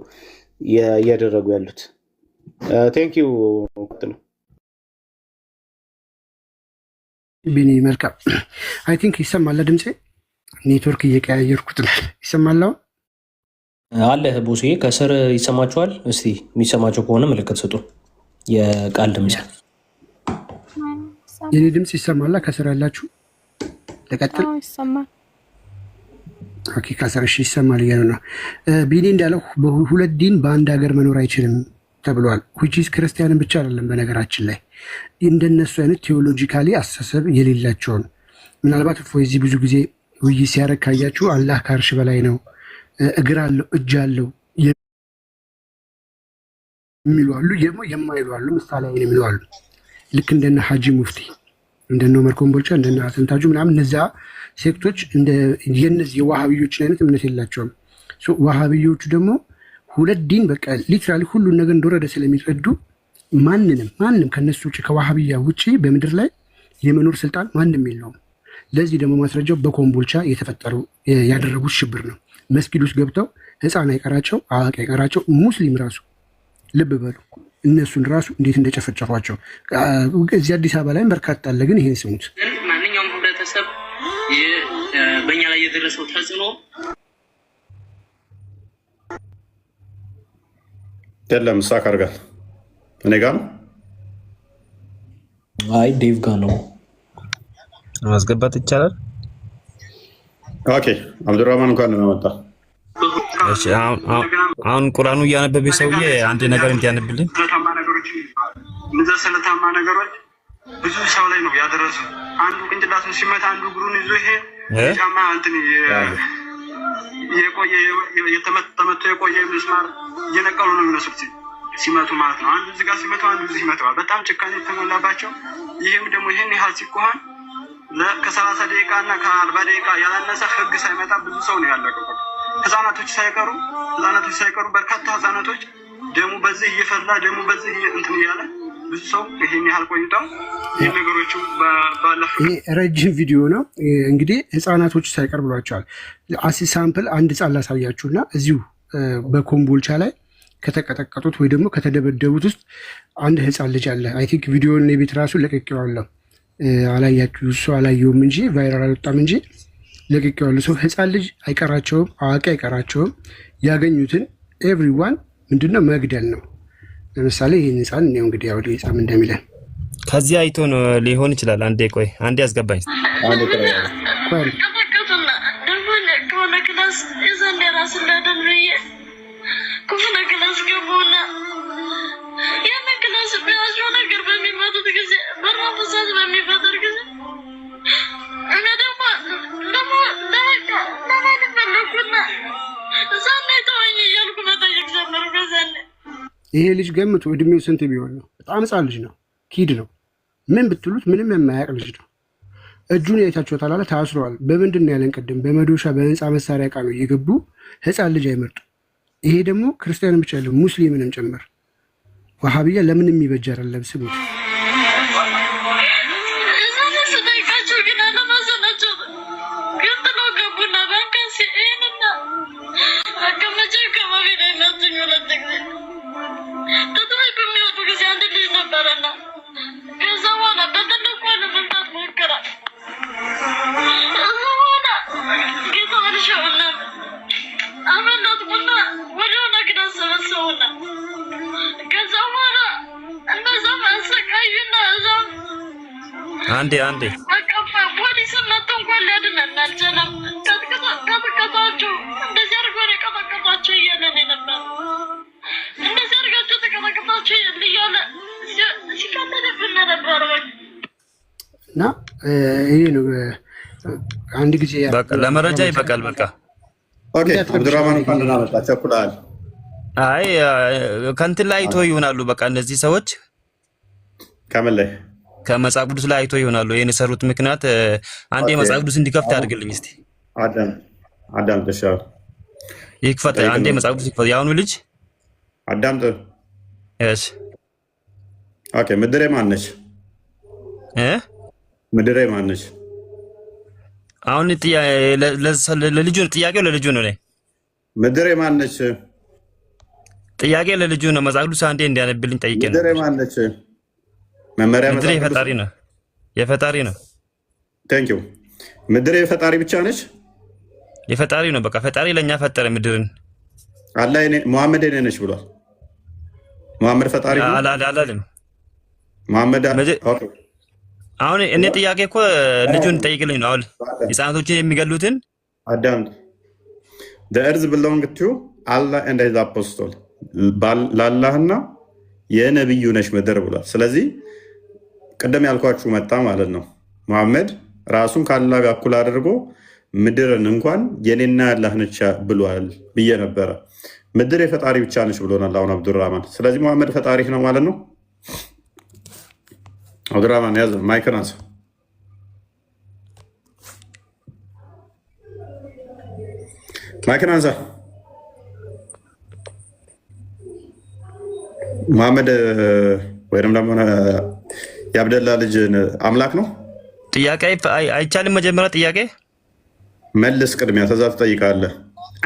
እያደረጉ ያሉት። ቴንክ ዩ። ቀጥሉ ቢኒ። መልካም አይ ቲንክ ይሰማል ድምፄ። ኔትወርክ እየቀያየርኩት ነው። ይሰማል አለ ቡሴ ከስር ይሰማችኋል? እስቲ የሚሰማቸው ከሆነ ምልክት ስጡ። የቃል ድምፅ የኔ ድምፅ ይሰማላ? ከስር ያላችሁ ለቀጥል ይሰማል። ኦኬ ከስር እሺ ይሰማል እያሉ ነው። ቢኒ እንዳለው በሁለት ዲን በአንድ ሀገር መኖር አይችልም ተብሏል። ዊችስ ክርስቲያንን ብቻ አይደለም በነገራችን ላይ እንደነሱ አይነት ቴዎሎጂካሊ አስተሳሰብ የሌላቸውን ምናልባት እዚህ ብዙ ጊዜ ውይይት ሲያደርግ ካያችሁ አላህ ከአርሽ በላይ ነው፣ እግር አለው፣ እጅ አለው የሚሉ አሉ፣ የማይሉ አሉ፣ ምሳሌ የሚሉ አሉ። ልክ እንደነ ሀጂ ሙፍቲ እንደነ ዑመር ኮምቦልቻ እንደነ አሰንታጁ ምናምን እነዚያ ሴክቶች የነዚህ የዋሃብዮችን አይነት እምነት የላቸውም። ዋሃብዮቹ ደግሞ ሁለት ዲን በቃ ሊትራሊ ሁሉን ነገር እንደወረደ ስለሚረዱ ማንም ከነሱ ውጭ ከዋሃብያ ውጭ በምድር ላይ የመኖር ስልጣን ማንም የለውም። ለዚህ ደግሞ ማስረጃው በኮምቦልቻ የተፈጠሩ ያደረጉት ሽብር ነው። መስጊድ ውስጥ ገብተው ህፃን አይቀራቸው አዋቂ አይቀራቸው ሙስሊም ራሱ ልብ በሉ እነሱን ራሱ እንዴት እንደጨፈጨፏቸው። እዚህ አዲስ አበባ ላይም በርካታ አለ። ግን ይሄን ስሙት። ማንኛውም ህብረተሰብ በእኛ ላይ የደረሰው ተጽዕኖ የለም ሳካር ጋር እኔ ጋር ነው። አይ ዴቭ ጋር ነው። ማስገባት ይቻላል። ኦኬ አብዱራህማን እንኳን ነው መጣ። እሺ አሁን ቁርአኑ እያነበበ ሰውዬ አንድ ነገር እንዲያነብልኝ። ስለታማ ነገሮች ብዙ ሰው ላይ ነው ያደረሱ። አንዱ ቅንጭላቱን ሲመታ አንዱ እግሩን ይዞ ይሄ ጫማ እንትን ተመቶ የቆየ ምስማር እየነቀሉ ነው የሚመስሉት ሲመቱ ማለት ነው። አንዱ እዚህ ጋር ሲመቱ አንዱ እዚህ ይመታዋል። በጣም ጭካኔ የተሞላባቸው። ይህም ደግሞ ይህን ያህል ሲኮን ከ30 ደቂቃ እና ከ40 ደቂቃ ያላነሰ ህግ ሳይመጣ ብዙ ሰው ነው ያለቀው። ህፃናቶች ሳይቀሩ በርካታ ህፃናቶች ደሙ በዚህ እየፈላ ደሙ በዚህ እንትን እያለ ብዙ ሰው ይሄን ያህል ቆይቷል። ይህ ነገሮቹ ባለፈው ረጅም ቪዲዮ ነው እንግዲህ ህፃናቶች ሳይቀር ብሏቸዋል። አሲ ሳምፕል አንድ ህፃን ላሳያችሁና እዚሁ በኮምቦልቻ ላይ ከተቀጠቀጡት ወይ ደግሞ ከተደበደቡት ውስጥ አንድ ህፃን ልጅ አለ። አይ ቲንክ ቪዲዮውን የቤት ራሱ ለቅቄዋለሁ። አላያችሁ እሱ አላየውም እንጂ ቫይራል አልወጣም እንጂ ለቅቄዋለሁ። ሰው ህፃን ልጅ አይቀራቸውም፣ አዋቂ አይቀራቸውም። ያገኙትን ኤቭሪዋን ምንድነው መግደል ነው። ለምሳሌ ይህን ህፃን እኔው እንግዲህ ያው ህፃን እንደሚለን ከዚህ አይቶ ነው ሊሆን ይችላል። አንዴ ቆይ አንዴ አስገባኝ። ይሄ ልጅ ገምቱ እድሜው ስንት ቢሆን ነው? በጣም ህፃን ልጅ ነው። ኪድ ነው። ምን ብትሉት ምንም የማያውቅ ልጅ ነው። እጁን አይታችሁታል አለ ታስሯል። በምንድን ነው ያለን? ቅድም በመዶሻ በህንፃ መሳሪያ ዕቃ ነው እየገቡ ህፃን ልጅ አይመርጡ። ይሄ ደግሞ ክርስቲያን ብቻ አይደለም ሙስሊምንም ጭምር። ወሃቢያ ለምንም ይበጅ አይደለም ስሙ። አንዴ እና ይሄ ነው አንድ ጊዜ በቃ ለመረጃ ይበቃል። በቃ ኦኬ አብዱራህማን ካንደና መጣ ቸኩላል። አይ ከእንትን ላይ አይቶ ይሆናሉ። በቃ እነዚህ ሰዎች ከምን ላይ ከመጽሐፍ ቅዱስ ላይ አይቶ ይሆናሉ ይሄን የሰሩት ምክንያት። አንዴ መጽሐፍ ቅዱስ እንዲከፍት አድርግልኝ እስቲ። አዳም ተሻው ይክፈት። አንዴ መጽሐፍ ቅዱስ ይክፈት። ያውኑ ልጅ አዳም ተ እሺ ኦኬ ምድሬ ማነች? ምድሬ ማነች? አሁን ለልጁ ጥያቄው ለልጁ ነው። ምድሬ ማነች? ጥያቄ ለልጁ ነው። መጽሐፍ ቅዱስ አንዴ እንዲያነብልኝ ጠይቄ ነው። ምድሬ ማነች? መመሪያ ምድሬ የፈጣሪ ነው። የፈጣሪ ነው። ቴንክ ዩ። ምድሬ የፈጣሪ ብቻ ነች? የፈጣሪ ነው። በቃ ፈጣሪ ለኛ ፈጠረ ምድርን። አላህ ሙሐመድ እኔ ነች ብሏል። ሙሐመድ ፈጣሪ ነው አላለም። ሙሐመድ ኦኬ። አሁን እኔ ጥያቄ እኮ ልጁን ጠይቅልኝ ነው። አሁን ህፃናቶችን የሚገሉትን አዳም the earth belong to Allah and his apostle ለአላህና የነብዩ ነሽ ምድር ብሏል። ስለዚህ ቅድም ያልኳችሁ መጣ ማለት ነው። መሐመድ ራሱን ከአላህ ጋር እኩል አድርጎ ምድርን እንኳን የኔና ያላህ ነች ብሏል ብዬ ነበረ። ምድር የፈጣሪ ብቻ ነች ብሎናል አሁን አብዱራህማን። ስለዚህ መሐመድ ፈጣሪ ነው ማለት ነው። አብዱራህማን ያዘ ማይክን አንሳ። ማይክን አንሳ። መሐመድ ወይም ደግሞ የአብደላ ልጅ አምላክ ነው? ጥያቄ አይቻልም። መጀመሪያ ጥያቄ መልስ፣ ቅድሚያ ተዛ ትጠይቃለህ።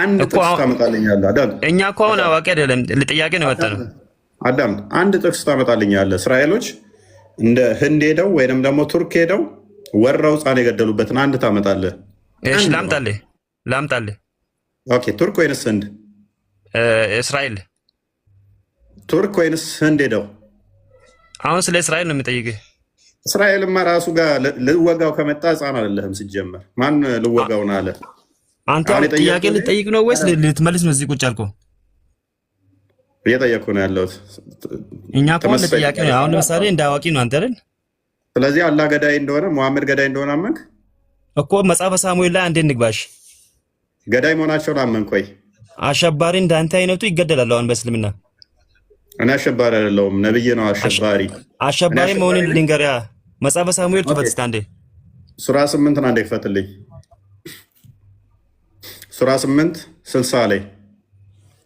አንድ ጥቅስ ታመጣልኛለህ። አዳም እኛ እኮ አሁን አዋቂ አይደለም፣ ለጥያቄ ነው የመጣነው። አዳም አንድ ጥቅስ ታመጣልኛለህ። እስራኤሎች እንደ ህንድ ሄደው ወይንም ደግሞ ቱርክ ሄደው ወራው ህፃን የገደሉበትን አንድ ታመጣለህ። እሺ ላምጣልህ። ኦኬ ቱርክ ወይንስ ህንድ? እስራኤል። ቱርክ ወይንስ ህንድ ሄደው? አሁን ስለ እስራኤል ነው የሚጠይቅህ። እስራኤልማ ራሱ ጋር ልወጋው ከመጣ ህፃን አይደለህም ሲጀመር። ማን ልወጋው ነው አለ? አንተ ጥያቄ ልትጠይቅ ነው ወይስ ልትመልስ ነው? እዚህ ቁጭ አልከው? እየጠየኩ ነው ያለሁት። እኛ እኮ ለጥያቄ ነው። አሁን ለምሳሌ እንደ አዋቂ ነው አንተ አይደል? ስለዚህ አላህ ገዳይ እንደሆነ ሙሐመድ ገዳይ እንደሆነ አመንክ እኮ። መጽሐፈ ሳሙኤል ላይ አንዴ እንግባሽ። ገዳይ መሆናቸውን አመንክ ወይ? አሸባሪ እንዳንተ አይነቱ ይገደላል አሁን በእስልምና። እኔ አሸባሪ አይደለሁም፣ ነብይ ነው አሸባሪ። አሸባሪ መሆንን ልንገርያ። መጽሐፈ ሳሙኤል ክፈት እስኪ አንዴ። ሱራ 8 አንዴ ክፈትልኝ። ሱራ 8 60 ላይ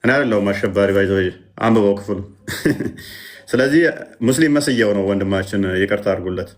እኔ አይደለሁም አሸባሪ። ባይዘው አንብበው ክፍሉ። ስለዚህ ሙስሊም መስየው ነው ወንድማችን፣ ይቅርታ አድርጉለት።